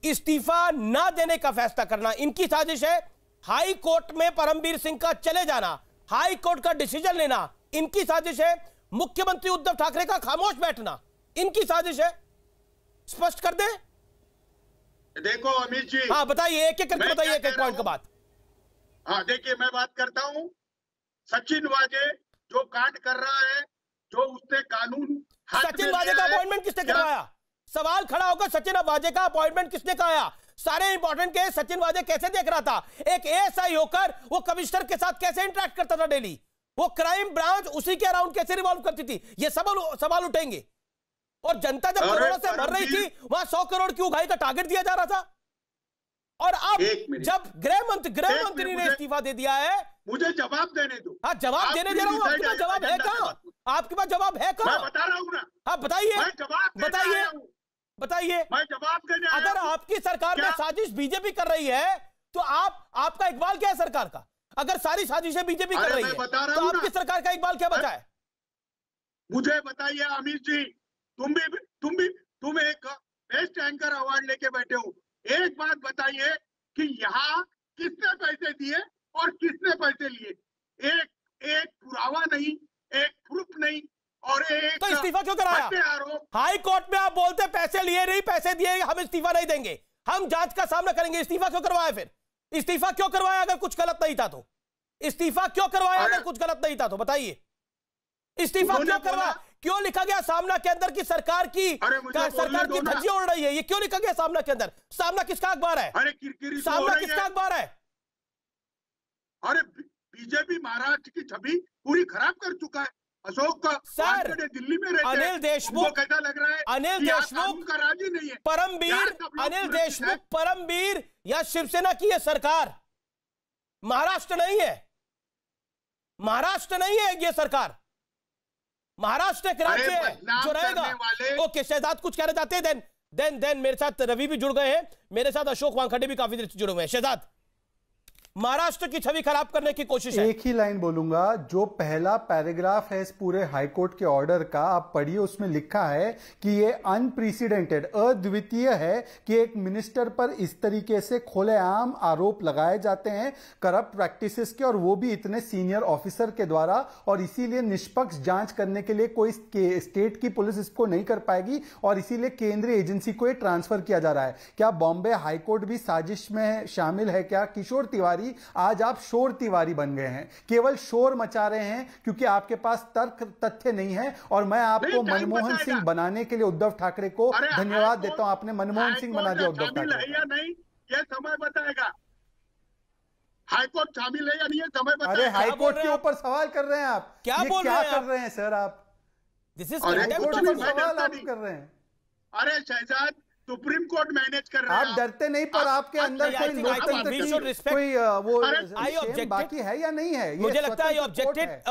इस्तीफा ना देने का फैसला करना इनकी साजिश है। हाई कोर्ट में परमवीर सिंह का चले जाना, हाई कोर्ट का डिसीजन लेना इनकी साजिश है। मुख्यमंत्री उद्धव ठाकरे का खामोश बैठना इनकी साजिश है। स्पष्ट कर दे। देखो अमित जी, हाँ बताइए, एक एक करके बताइए, एक एक पॉइंट का बात। हाँ देखिए, मैं बात करता हूं। सचिन वाजे जो कांड कर रहा है, जो उसने कानून, सचिन वाजे का अपॉइंटमेंट किसने करवाया? सवाल खड़ा होगा, सचिन वाजे का अपॉइंटमेंट किसने कराया? सारे इंपॉर्टेंट केस सचिन वाजे कैसे देख रहा था? एक एएसआई होकर वो कमिश्नर के साथ कैसे इंटरेक्ट करता था डेली? वो क्राइम ब्रांच उसी के अराउंड कैसे रिवॉल्व करती थी, ये सवाल उठेंगे। और जनता जब कोरोना से मर रही थी वहां 100 करोड़ की उगाही का टारगेट दिया जा रहा था, और अब जब गृह मंत्री ने इस्तीफा दे दिया है, मुझे जवाब देने दो। हाँ, जवाब देने दे रहा हूँ। आपके पास जवाब है कहाँ? आपके पास जवाब है कहाँ? मैं बता रहा हूँ ना। हाँ, बताइए बताइए बताइए। मैं जवाब देने आया हूं। अगर आपकी सरकार में साजिश बीजेपी कर रही है तो आपका इकबाल क्या है सरकार का? अगर सारी साजिशें बीजेपी कर रही है तो आपकी सरकार का इकबाल क्या बचा है? मुझे बताइए अमित जी, तुम एक बेस्ट एंकर अवार्ड लेके बैठे हो, एक बात बताइए कि यहाँ किसने पैसे दिए और किसने पैसे लिए? एक पुरावा नहीं, एक प्रूफ नहीं, और एक तो इस्तीफा क्यों कराया? हाई कोर्ट में आप बोलते पैसे लिए नहीं, पैसे दिए, हम इस्तीफा नहीं देंगे, हम जांच का सामना करेंगे। इस्तीफा क्यों करवाया फिर? इस्तीफा क्यों करवाया अगर कुछ गलत नहीं था तो? इस्तीफा क्यों करवाया अगर कुछ गलत नहीं था तो बताइए? इस्तीफा क्यों करवाया? क्यों लिखा गया सामना के अंदर की सरकार की धज्जी उड़ रही है? ये क्यों लिखा गया सामना के अंदर? सामना किसका अखबार है? सामना किसका अखबार है? अरे बीजेपी महाराष्ट्र की छवि पूरी खराब कर चुका है। अशोक का सर, दिल्ली में रहते हैं, अनिल देशमुख कैसा लग रहा है? अनिल देशमुख का राजी नहीं है। परमवीर अनिल देशमुख परमवीर या शिवसेना की यह सरकार महाराष्ट्र नहीं है, महाराष्ट्र नहीं है ये सरकार, महाराष्ट्र एक राज्य है जो रहेगा। ओके, शहजाद कुछ कहना चाहते हैं? देन मेरे साथ रवि भी जुड़ गए हैं, मेरे साथ अशोक वानखेड़े भी काफी देर से जुड़े हुए हैं। शहजाद, महाराष्ट्र की छवि खराब करने की कोशिश है। एक ही लाइन बोलूंगा, जो पहला पैराग्राफ है इस पूरे हाईकोर्ट के ऑर्डर का, आप पढ़िए, उसमें लिखा है कि ये अनप्रेसिडेंटेड, अद्वितीय है कि एक मिनिस्टर पर इस तरीके से खुलेआम आरोप लगाए जाते हैं करप्ट प्रैक्टिसेस के, और वो भी इतने सीनियर ऑफिसर के द्वारा, और इसीलिए निष्पक्ष जांच करने के लिए कोई स्टेट की पुलिस इसको नहीं कर पाएगी, और इसीलिए केंद्रीय एजेंसी को ये ट्रांसफर किया जा रहा है। क्या बॉम्बे हाईकोर्ट भी साजिश में शामिल है क्या? किशोर तिवारी, आज आप शोर तिवारी बन गए हैं, केवल शोर मचा रहे हैं क्योंकि आपके पास तर्क तथ्य नहीं है। और मैं आपको मनमोहन सिंह बनाने के लिए उद्धव ठाकरे को धन्यवाद देता हूं। आपने मनमोहन सिंह बना दिया उद्धव ठाकरे या नहीं, ये समय बताएगा। हाईकोर्ट शामिल है या नहीं, समय बताएगा। अरे हाईकोर्ट के ऊपर सवाल कर रहे हैं आप, क्या कर रहे हैं सर? आप दिस इज हाईकोर्ट पर सवाल आप कर रहे हैं। अरे शहजाद, सुप्रीम कोर्ट मैनेज कर रहा है। आप डरते नहीं, पर आपके अंदर कोई लोकतंत्र की कोई वो बाकी है या नहीं है? मुझे लगता है ऑब्जेक्टेड।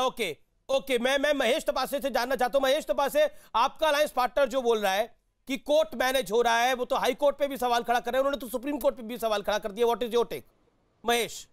ओके, मैं महेश तपासे से जानना चाहता हूं। महेश तपासे, आपका अलायंस पार्टनर जो बोल रहा है कि कोर्ट मैनेज हो रहा है, वो तो हाई कोर्ट पे भी सवाल खड़ा कर रहे हैं, उन्होंने तो सुप्रीम कोर्ट पे भी सवाल खड़ा कर दिया। What is your take Mahesh?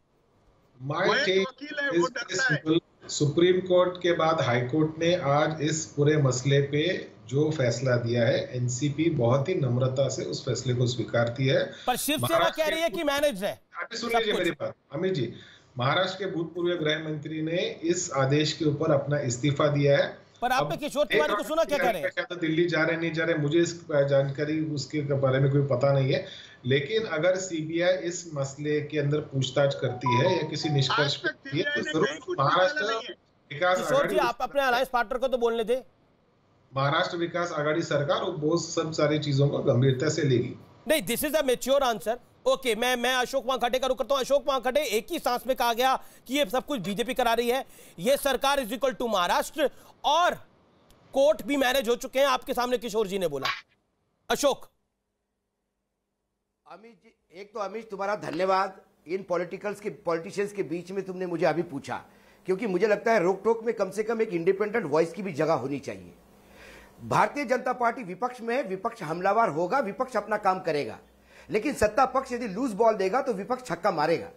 Supreme court के बाद हाई कोर्ट ने आज इस पूरे मसले पे जो फैसला दिया है, एनसीपी बहुत ही नम्रता से उस फैसले को स्वीकारती है। पर शिवसेना कह रही है कि मैनेज है। सुन लीजिए मेरी बात अमित जी, महाराष्ट्र के भूतपूर्व गृह मंत्री ने इस आदेश के ऊपर अपना इस्तीफा दिया है। पर आपने किशोर तिवारी को सुना, क्या कह रहे हैं? क्या तो दिल्ली जा रहे नहीं जा रहे, मुझे इस जानकारी उसके बारे में कोई पता नहीं है, लेकिन अगर सीबीआई इस मसले के अंदर पूछताछ करती है या किसी निष्कर्ष पे करती है तो जरूर महाराष्ट्र विकास आघाड़ी, आप अपने अलायंस पार्टनर को तो बोलने दे। महाराष्ट्र विकास आघाड़ी सरकार और बहुत सब सारी चीजों को गंभीरता से लेगी। नहीं, this is a mature answer. Okay, मैं अशोक वानखेड़े का रुख करता हूं। अशोक वानखेड़े, एक ही सांस में कहा गया कि ये सब कुछ बीजेपी करा रही है, ये सरकार इज इक्वल टू महाराष्ट्र, और कोर्ट भी मैनेज हो चुके हैं, आपके सामने किशोर जी ने बोला। अशोक। अमित जी, एक तो अमित तुम्हारा धन्यवाद, इन पॉलिटिशियंस के बीच में तुमने मुझे अभी पूछा, क्योंकि मुझे लगता है रोक टोक में कम से कम एक इंडिपेंडेंट वॉइस की भी जगह होनी चाहिए। भारतीय जनता पार्टी विपक्ष में है, विपक्ष हमलावर होगा, विपक्ष अपना काम करेगा, लेकिन सत्ता पक्ष यदि लूज बॉल देगा तो विपक्ष छक्का मारेगा।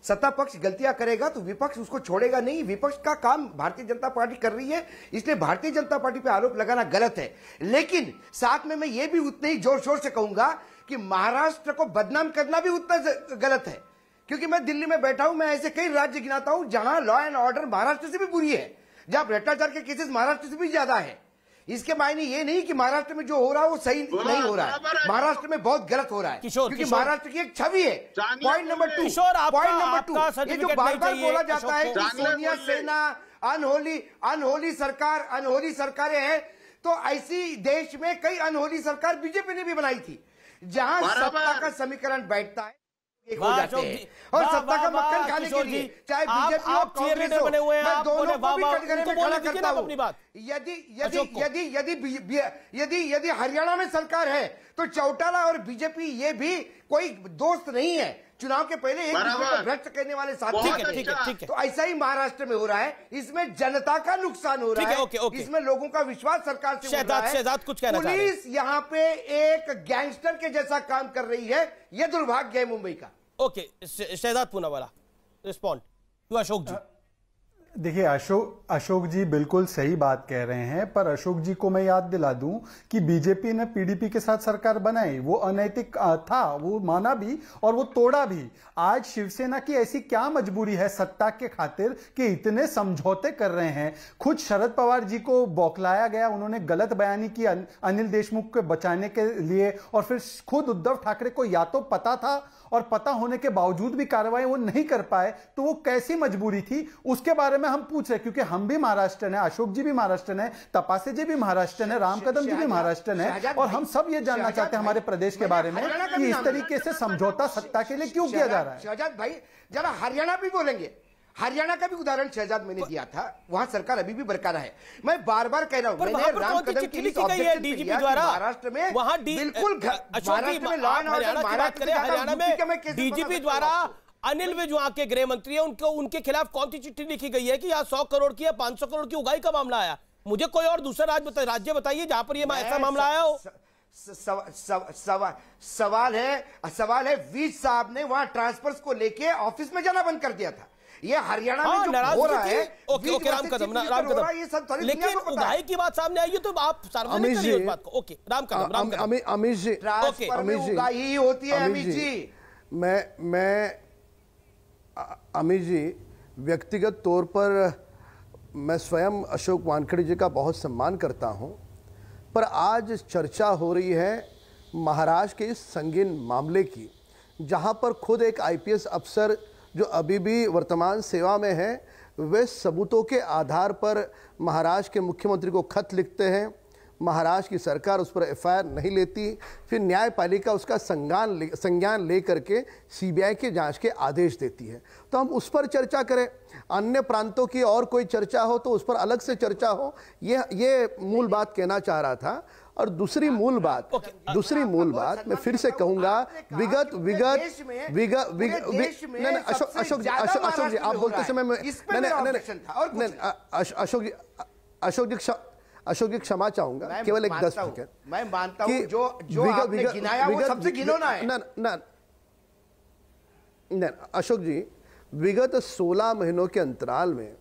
सत्ता पक्ष गलतियां करेगा तो विपक्ष उसको छोड़ेगा नहीं। विपक्ष का काम भारतीय जनता पार्टी कर रही है, इसलिए भारतीय जनता पार्टी पे आरोप लगाना गलत है। लेकिन साथ में मैं ये भी उतने ही जोर शोर से कहूंगा कि महाराष्ट्र को बदनाम करना भी उतना गलत है, क्योंकि मैं दिल्ली में बैठा हूं, मैं ऐसे कई राज्य गिनाता हूं जहां लॉ एंड ऑर्डर महाराष्ट्र से भी बुरी है, जहां भ्रष्टाचार के केसेस महाराष्ट्र से भी ज्यादा है। इसके मायने ये नहीं कि महाराष्ट्र में जो हो रहा है वो सही नहीं हो रहा है, महाराष्ट्र में बहुत गलत हो रहा है, क्योंकि महाराष्ट्र की एक छवि है। पॉइंट नंबर 2, ये जो बार बार बोला जाता है कि सोनिया सेना अनहोली सरकारें हैं, तो ऐसी देश में कई अनहोली सरकार बीजेपी ने भी बनाई थी, जहां सत्ता का समीकरण बैठता है। हो जाते हैं और सत्ता का मक्खन खाने के लिए चाहे बीजेपी हो कांग्रेस हो, मैं दोनों को भी कटघरे में खड़ा करता हूं। यदि हरियाणा में सरकार है तो चौटाला और बीजेपी ये भी कोई दोस्त नहीं है। चुनाव के पहले एक दूसरे को भ्रष्ट करने वाले साथी हैं। तो ऐसा ही महाराष्ट्र में हो रहा है। इसमें जनता का नुकसान हो रहा है। इसमें लोगों का विश्वास सरकार से उड़ रहा है। पुलिस यहाँ पे एक गैंगस्टर के जैसा काम कर रही है। ये दुर्भाग्य है मुंबई का। Okay, Shehzad Poonawalla respond to Ashok ji. देखिए, अशोक जी बिल्कुल सही बात कह रहे हैं, पर अशोक जी को मैं याद दिला दूं कि बीजेपी ने पीडीपी के साथ सरकार बनाई, वो अनैतिक था, वो माना भी और वो तोड़ा भी। आज शिवसेना की ऐसी क्या मजबूरी है सत्ता के खातिर कि इतने समझौते कर रहे हैं। खुद शरद पवार जी को बौखलाया गया, उन्होंने गलत बयानी की अनिल देशमुख को बचाने के लिए, और फिर खुद उद्धव ठाकरे को या तो पता था और पता होने के बावजूद भी कार्रवाई वो नहीं कर पाए, तो वो कैसी मजबूरी थी उसके बारे में हम पूछ रहे, क्योंकि हम भी महाराष्ट्र हैं, अशोक जी भी महाराष्ट्र हैं, तपासे जी भी महाराष्ट्र हैं, राम कदम जी भी महाराष्ट्र हैं, और हम सब ये जानना चाहते हैं हमारे प्रदेश के बारे में कि इस तरीके से समझौता सत्ता के लिए क्यों किया जा रहा है। शहजाद भाई जरा हरियाणा भी बोलेंगे। हरियाणा का भी उदाहरण शहजाद मैंने दिया था, वहां सरकार अभी भी बरकरार है। मैं बार बार कह रहा हूं, मैंने राम कदम की डीजीपी द्वारा महाराष्ट्र में वहां बिल्कुल हरियाणा में डीजीपी द्वारा अनिल विज वहां के गृह मंत्री है, उनके खिलाफ कौन सी चिट्ठी लिखी गई है कि यहाँ 100 करोड़ की या 500 करोड़ की उगाही का मामला आया? मुझे कोई और दूसरा राज्य बताइए जहां पर ये ऐसा मामला आया हो। सवाल है विज साहब ने वहां ट्रांसफर्स को लेके ऑफिस में जाना बंद कर दिया था। ये हरियाणा में जो हो रहा है, ओके राम कदम, ये सब लेकिन उगाही की बात सामने आई है तो आप सार्वजनिक करिए उस बात को। ओके राम कदम, अमित जी, ट्रांसफर में उगाही होती है। अमित जी, मैं अमित जी, व्यक्तिगत तौर पर मैं स्वयं अशोक वानखेड़े जी का बहुत सम्मान करता हूं, पर आज चर्चा हो रही है महाराष्ट्र के इस संगीन मामले की, जहां पर खुद एक आईपीएस अफसर जो अभी भी वर्तमान सेवा में है, वे सबूतों के आधार पर महाराष्ट्र के मुख्यमंत्री को खत लिखते हैं, महाराष्ट्र की सरकार उस पर एफआईआर नहीं लेती, फिर न्यायपालिका उसका संज्ञान ले करके सीबीआई के जांच के आदेश देती है। तो हम उस पर चर्चा करें, अन्य प्रांतों की और कोई चर्चा हो तो उस पर अलग से चर्चा हो, ये मूल बात कहना चाह रहा था। और दूसरी मूल बात मैं फिर से कहूंगा, अशोक जी आप बोलते समय अशोक जी क्षमा चाहूंगा, केवल एक 10 सेकंड। मैं मानता हूं जो आपने गिनाया वो सबसे घिनौना है। न अशोक जी, विगत 16 महीनों के अंतराल में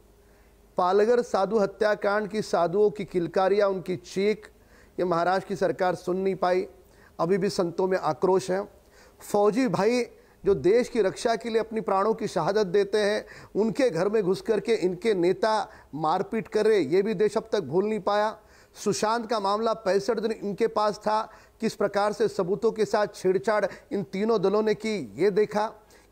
पालघर साधु हत्याकांड की साधुओं की किलकारियां, उनकी चीख, ये महाराष्ट्र की सरकार सुन नहीं पाई। अभी भी संतों में आक्रोश है। फौजी भाई जो देश की रक्षा के लिए अपनी प्राणों की शहादत देते हैं, उनके घर में घुस करके इनके नेता मारपीट कर रहे, ये भी देश अब तक भूल नहीं पाया। सुशांत का मामला 65 दिन इनके पास था, किस प्रकार से सबूतों के साथ छेड़छाड़ इन तीनों दलों ने की, ये देखा।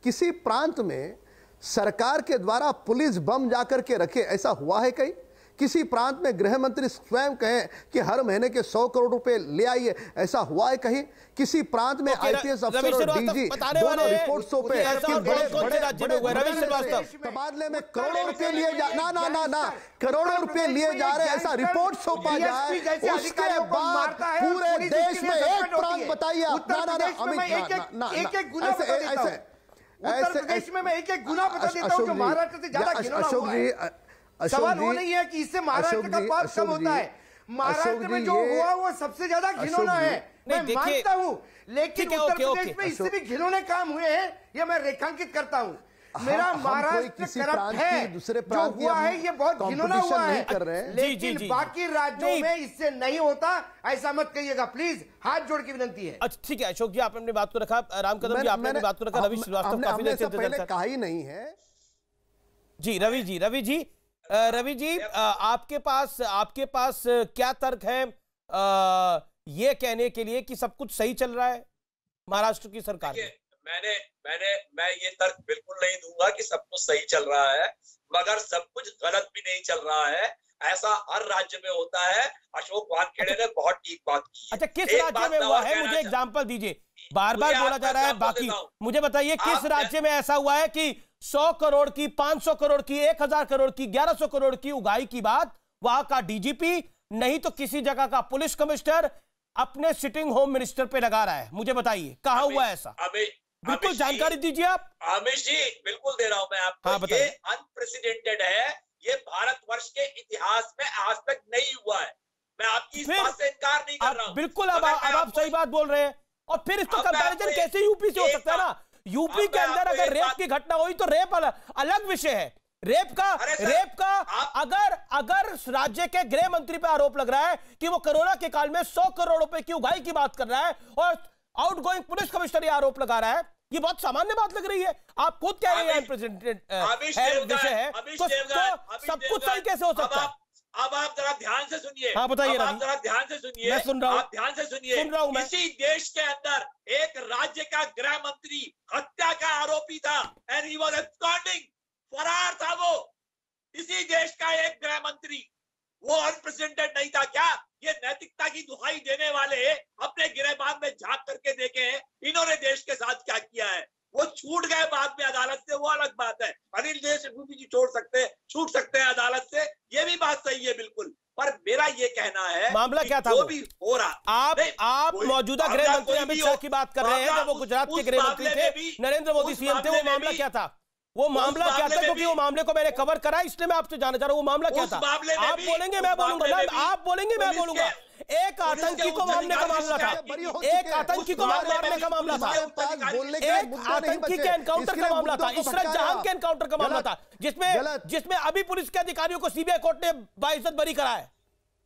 किसी प्रांत में सरकार के द्वारा पुलिस बम जाकर के रखे, ऐसा हुआ है कहीं? किसी प्रांत में गृह मंत्री स्वयं कहें कि हर महीने के 100 करोड़ रुपए ले आइए, ऐसा हुआ है कहीं? किसी प्रांत में आईपीएस अफसर और डीजी दोनों रिपोर्ट सौंपे कि बड़े तबादले में करोड़ों रुपए लिए करोड़ों रुपए लिए जा रहे, ऐसा रिपोर्ट सौंपा जाए, उसके बाद पूरे देश में एक प्रांत बताइए उत्तर प्रदेश में मैं एक गुना बता देता हूं जो महाराष्ट्र से ज्यादा घिनौना हुआ है। सवाल वो नहीं है कि इससे महाराष्ट्र का पाप कम होता है, महाराष्ट्र में जो हुआ वो सबसे ज्यादा घिनौना है, मैं मानता हूं, लेकिन उत्तर प्रदेश में इससे भी घिनौने काम हुए हैं, ये मैं रेखांकित करता हूं। मेरा महाराष्ट्र करप्ट है, जो हुआ है ये बहुत घिनौना हुआ है, लेकिन बाकी राज्यों में इससे नहीं होता, ऐसा मत कहिएगा प्लीज, हाथ जोड़ की विनती है। अच्छा ठीक है अशोक जी, आपने अपनी बात को रखा, राम कदम जी आपने अपनी बात को रखा, रवि श्रीवास्तव काफी देर से कहा ही नहीं है। जी रवि जी आपके पास क्या तर्क है ये कहने के लिए कि सब कुछ सही चल रहा है महाराष्ट्र की सरकार में? मैं ये तर्क बिल्कुल नहीं दूंगा कि सब कुछ सही चल रहा है, मगर सब कुछ गलत भी नहीं चल रहा है। ऐसा हर राज्य में होता है। अशोक वानखेड़े ने बहुत ठीक बात की है। अच्छा, किस राज्य में हुआ है, मुझे एग्जांपल दीजिए। बार बार बोला जा रहा है, बाकी मुझे बताइए किस राज्य में ऐसा हुआ है कि 100 करोड़ की, 500 करोड़ की, 1000 करोड़ की, 1100 करोड़ की उगाही की बात वहां का डीजीपी नहीं तो किसी जगह का पुलिस कमिश्नर अपने सिटिंग होम मिनिस्टर पे लगा रहा है। मुझे बताइए कहां हुआ ऐसा, बिल्कुल जानकारी दीजिए आप। आमिश जी बिल्कुल दे रहा हूं मैं आपको। हाँ, ये अनप्रेसिडेंटेड है, ये भारतवर्ष के इतिहास में आज तक नहीं हुआ है। मैं आपकी इस बात से इनकार नहीं कर रहा हूं। बिल्कुल, अब आप सही बात बोल रहे हैं। और फिर इसका कंपैरिजन कैसे यूपी से हो सकता है ना? यूपी के अंदर अगर रेप की घटना हुई तो रेप अलग विषय है। रेप का अगर राज्य के गृह मंत्री पे आरोप लग रहा है कि वो कोरोना के काल में 100 करोड़ रुपए की उगाही की बात कर रहा है और आउटगोइंग पुलिस कमिश्नर ये आरोप लगा रहा है, ये बहुत सामान्य बात लग रही है। आप खुद कह रहे हैं विषय है, तो सब कुछ सही कैसे हो सकता है? अब आप जरा ध्यान से सुनिए। हाँ बताइए, आप जरा ध्यान से सुनिए। मैं सुन रहा हूँ, आप ध्यान से सुनिए। सुन रहा हूँ मैं। इसी देश के अंदर एक राज्य का गृह मंत्री हत्या का आरोपी था एंड ही वाज एब्सकॉन्डिंग, फरार था वो। इसी देश का एक गृह मंत्री, वो अनप्रेसिडेंटेड नहीं था क्या? ये नैतिकता की दुहाई देने वाले अपने गिरहबान में झांक करके देखे इन्होंने देश के साथ क्या किया है। वो छूट गए बाद में अदालत से, वो अलग बात है। अनिल देशमुख जी छूट सकते हैं अदालत से, ये भी बात सही है बिल्कुल। पर मेरा ये कहना है मामला क्या था, जो भी हो रहा, आप मौजूदा गृह मंत्री अमित शाह की बात कर रहे हैं, जब वो गुजरात के गृह मंत्री थे, नरेंद्र मोदी सीएम थे। वो मामला क्या था? वो मामला क्या था? क्योंकि वो मामले को मैंने कवर करा, इसलिए मैं आपसे जानना चाह रहा हूँ वो मामला क्या था। आप बोलेंगे मैं बोलूंगा, आप बोलेंगे मैं बोलूंगा। एक आतंकी को मारने का मामला था, एक आतंकी को मारने का मामला था, एक आतंकी के एनकाउंटर का मामला था, इशरत जहां के एनकाउंटर का मामला था, जिसमें अभी पुलिस के अधिकारियों को सीबीआई कोर्ट ने बाइज्जत बरी करा है।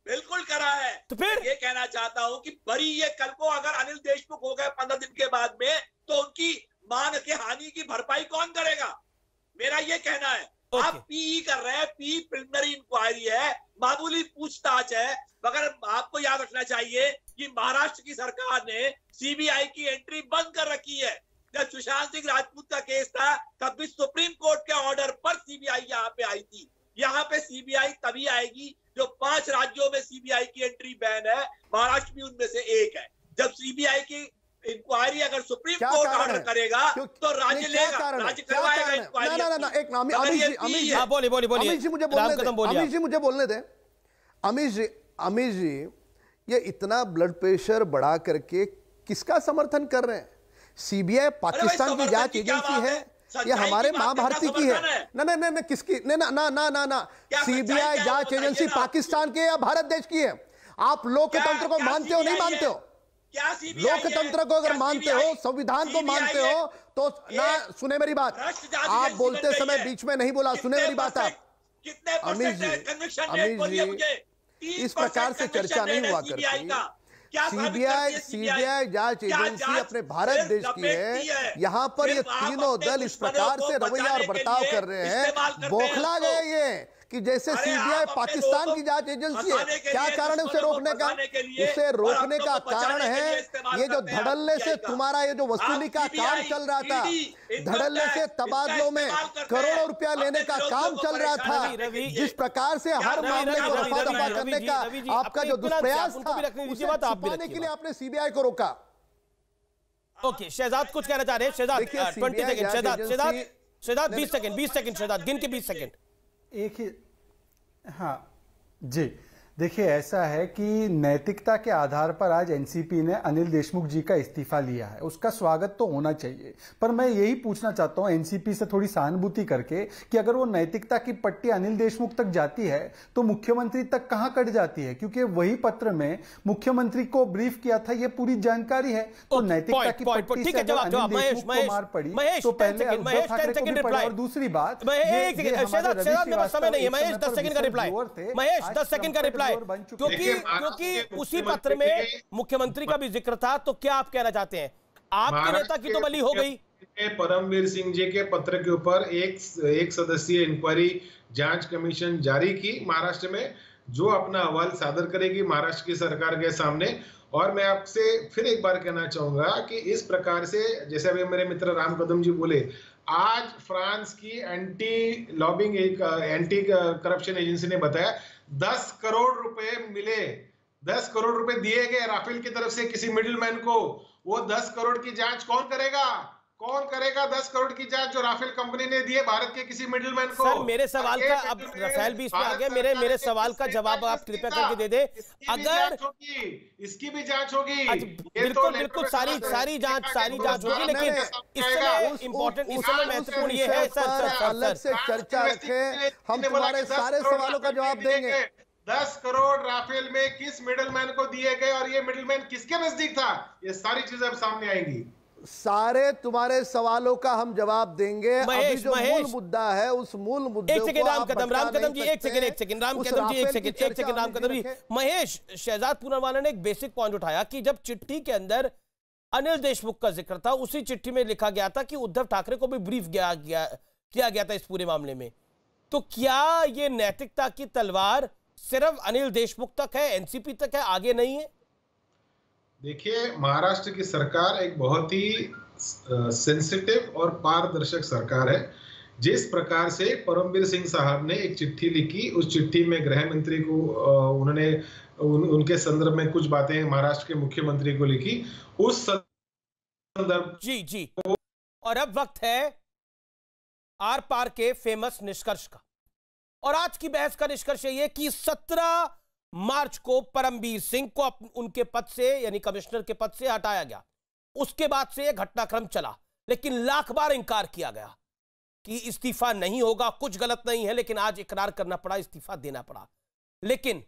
बिल्कुल करा है। तो फिर ये कहना चाहता हूं कि बरी ये कल को अगर अनिल देशमुख हो गए 15 दिन के बाद में, तो उनकी मान की हानि की भरपाई कौन करेगा? मेरा ये कहना है। आप पीई कर रहे हैं, पी प्रिलिमिनरी इंक्वायरी है, मामूली पूछताछ है, मगर आपको याद रखना चाहिए कि महाराष्ट्र की सरकार ने सीबीआई की एंट्री बंद कर रखी है। जब सुशांत सिंह राजपूत का केस था तब भी सुप्रीम कोर्ट के ऑर्डर पर सीबीआई यहाँ पे आई थी। यहाँ पे सीबीआई तभी आएगी जो 5 राज्यों में सीबीआई की एंट्री बैन है, महाराष्ट्र भी उनमें से एक है। जब सीबीआई की इंक्वायरी अगर सुप्रीम कोर्ट ऑर्डर करेगा तो राज्य लेगा, राज्य करवाएगा इंक्वायरी। अमित जी मुझे बोलने दें। अमित जी ये इतना ब्लड प्रेशर बढ़ा करके किसका समर्थन कर रहे हैं? सीबीआई पाकिस्तान की जांच एजेंसी है, ये हमारे महाभारती की है। ना किसकी? ना सीबीआई जांच एजेंसी पाकिस्तान की या भारत देश की है? आप लोकतंत्र को मानते हो नहीं मानते हो? लोकतंत्र को अगर मानते हो, संविधान को मानते हो, तो ना सुने मेरी बात। आप बोलते समय बीच में नहीं बोला, सुने मेरी बात। आप अमित जी इस प्रकार से चर्चा नहीं हुआ करती। सीबीआई जांच एजेंसी अपने भारत देश की है। यहाँ पर ये तीनों दल इस प्रकार से रवैया और बर्ताव कर रहे हैं, बौखला गए ये कि जैसे सीबीआई पाकिस्तान की जांच एजेंसी है। क्या कारण है उसे रोकने का? उसे रोकने का कारण है ये जो धड़ल्ले से तुम्हारा ये जो वसूली का काम चल रहा था, धड़ल्ले से तबादलों में करोड़ों रुपया लेने का काम चल रहा था, जिस प्रकार से हर मामले को रफा दफा करने का आपका जो दुष्प्रयास था, उसे छुपाने के लिए आपने सीबीआई को रोका। ओके, शहजाद कुछ कहना चाह रहे हैं। शहजाद 20 सेकंड, शहजाद 20 सेकंड, शहजाद गिन के 20 सेकंड। एक ही, हाँ जी, देखिए ऐसा है कि नैतिकता के आधार पर आज एनसीपी ने अनिल देशमुख जी का इस्तीफा लिया है, उसका स्वागत तो होना चाहिए। पर मैं यही पूछना चाहता हूं एनसीपी से थोड़ी सहानुभूति करके कि अगर वो नैतिकता की पट्टी अनिल देशमुख तक जाती है तो मुख्यमंत्री तक कहां कट जाती है? क्योंकि वही पत्र में मुख्यमंत्री को ब्रीफ किया था, ये पूरी जानकारी है। तो नैतिकता की पट्टी से अगर अनिल देशमुख को मार पड़ी तो पहले उद्धव ठाकरे को भी पड़ी। और दूसरी बात, महेश 10 सेकंड का रिप्लाई, क्योंकि उसी पत्र में मुख्यमंत्री का भी जिक्र था। तो क्या आप कहना चाहते हैं? आपके नेता की तो बली हो गई। परमवीर सिंह जी के पत्र के ऊपर एक सदस्यीय इंक्वायरी जांच कमीशन जारी की महाराष्ट्र में, जो अपना अहवाल सादर करेगी महाराष्ट्र की सरकार के सामने। और मैं आपसे फिर एक बार कहना चाहूंगा कि इस प्रकार से, जैसे अभी मेरे मित्र राम कदम जी बोले, आज फ्रांस की एंटी लॉबिंग एक एंटी करप्शन एजेंसी ने बताया 10 करोड़ रुपए मिले, 10 करोड़ रुपए दिए गए राफेल की तरफ से किसी मिडिलमैन को। वो 10 करोड़ की जांच कौन करेगा? कौन करेगा 10 करोड़ की जांच जो राफेल कंपनी ने दिए भारत के किसी मिडिलमैन को? सर मेरे सवाल का, अब राफेल भी इसमें आ गया, मेरे सवाल का जवाब आप कृपया करके दे दे। अगर इसकी भी जांच होगी, बिल्कुल बिल्कुल सारी जांच होगी, लेकिन इस समय इंपॉर्टेंट, इस समय महत्वपूर्ण ये है सर अलग से चर्चा रखें, हम तुम्हारे सारे सवालों का जवाब देंगे। 10 करोड़ राफेल में किस मिडिलमैन को दिए गए और ये मिडिलमैन किसके नजदीक था? ये सारी चीजें अब सामने आएंगी। सारे तुम्हारे सवालों का हम जवाब देंगे। अभी जो मूल मुद्दा है उस मूल मुद्दे को राम कदम जी एक सेकंड राम कदम जी। महेश, शहजाद पूनावाला ने एक बेसिक पॉइंट उठाया कि जब चिट्ठी के अंदर अनिल देशमुख का जिक्र था, उसी चिट्ठी में लिखा गया था कि उद्धव ठाकरे को भी ब्रीफ किया गया था इस पूरे मामले में। तो क्या ये नैतिकता की तलवार सिर्फ अनिल देशमुख तक है, एनसीपी तक है, आगे नहीं है? देखिए, महाराष्ट्र की सरकार एक बहुत ही सेंसिटिव और पारदर्शक सरकार है। जिस प्रकार से परमवीर सिंह साहब ने एक चिट्ठी लिखी, उस चिट्ठी में गृह मंत्री को उन्होंने उनके संदर्भ में कुछ बातें महाराष्ट्र के मुख्यमंत्री को लिखी, उस संदर्भ जी। और अब वक्त है आर पार के फेमस निष्कर्ष का, और आज की बहस का निष्कर्ष ये कि 17 मार्च को परमवीर सिंह को उनके पद से, यानी कमिश्नर के पद से हटाया गया। उसके बाद से यह घटनाक्रम चला, लेकिन लाख बार इंकार किया गया कि इस्तीफा नहीं होगा, कुछ गलत नहीं है, लेकिन आज इकरार करना पड़ा, इस्तीफा देना पड़ा। लेकिन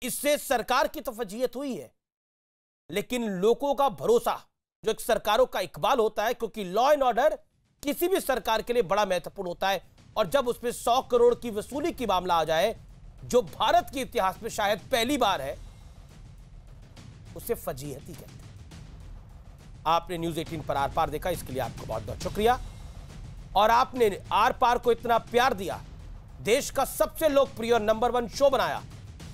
इससे सरकार की तो फजीहत हुई है, लेकिन लोगों का भरोसा, जो एक सरकारों का इकबाल होता है, क्योंकि लॉ एंड ऑर्डर किसी भी सरकार के लिए बड़ा महत्वपूर्ण होता है, और जब उसमें 100 करोड़ की वसूली की मामला आ जाए, जो भारत के इतिहास में शायद पहली बार है, उसे फजीहत ही कहते हैं। आपने न्यूज़ 18 पर आर पार देखा, इसके लिए आपको बहुत बहुत शुक्रिया। और आपने आर पार को इतना प्यार दिया, देश का सबसे लोकप्रिय और नंबर 1 शो बनाया,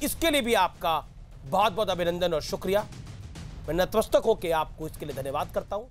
इसके लिए भी आपका बहुत बहुत अभिनंदन और शुक्रिया। मैं नतमस्तक होकर आपको इसके लिए धन्यवाद करता हूं।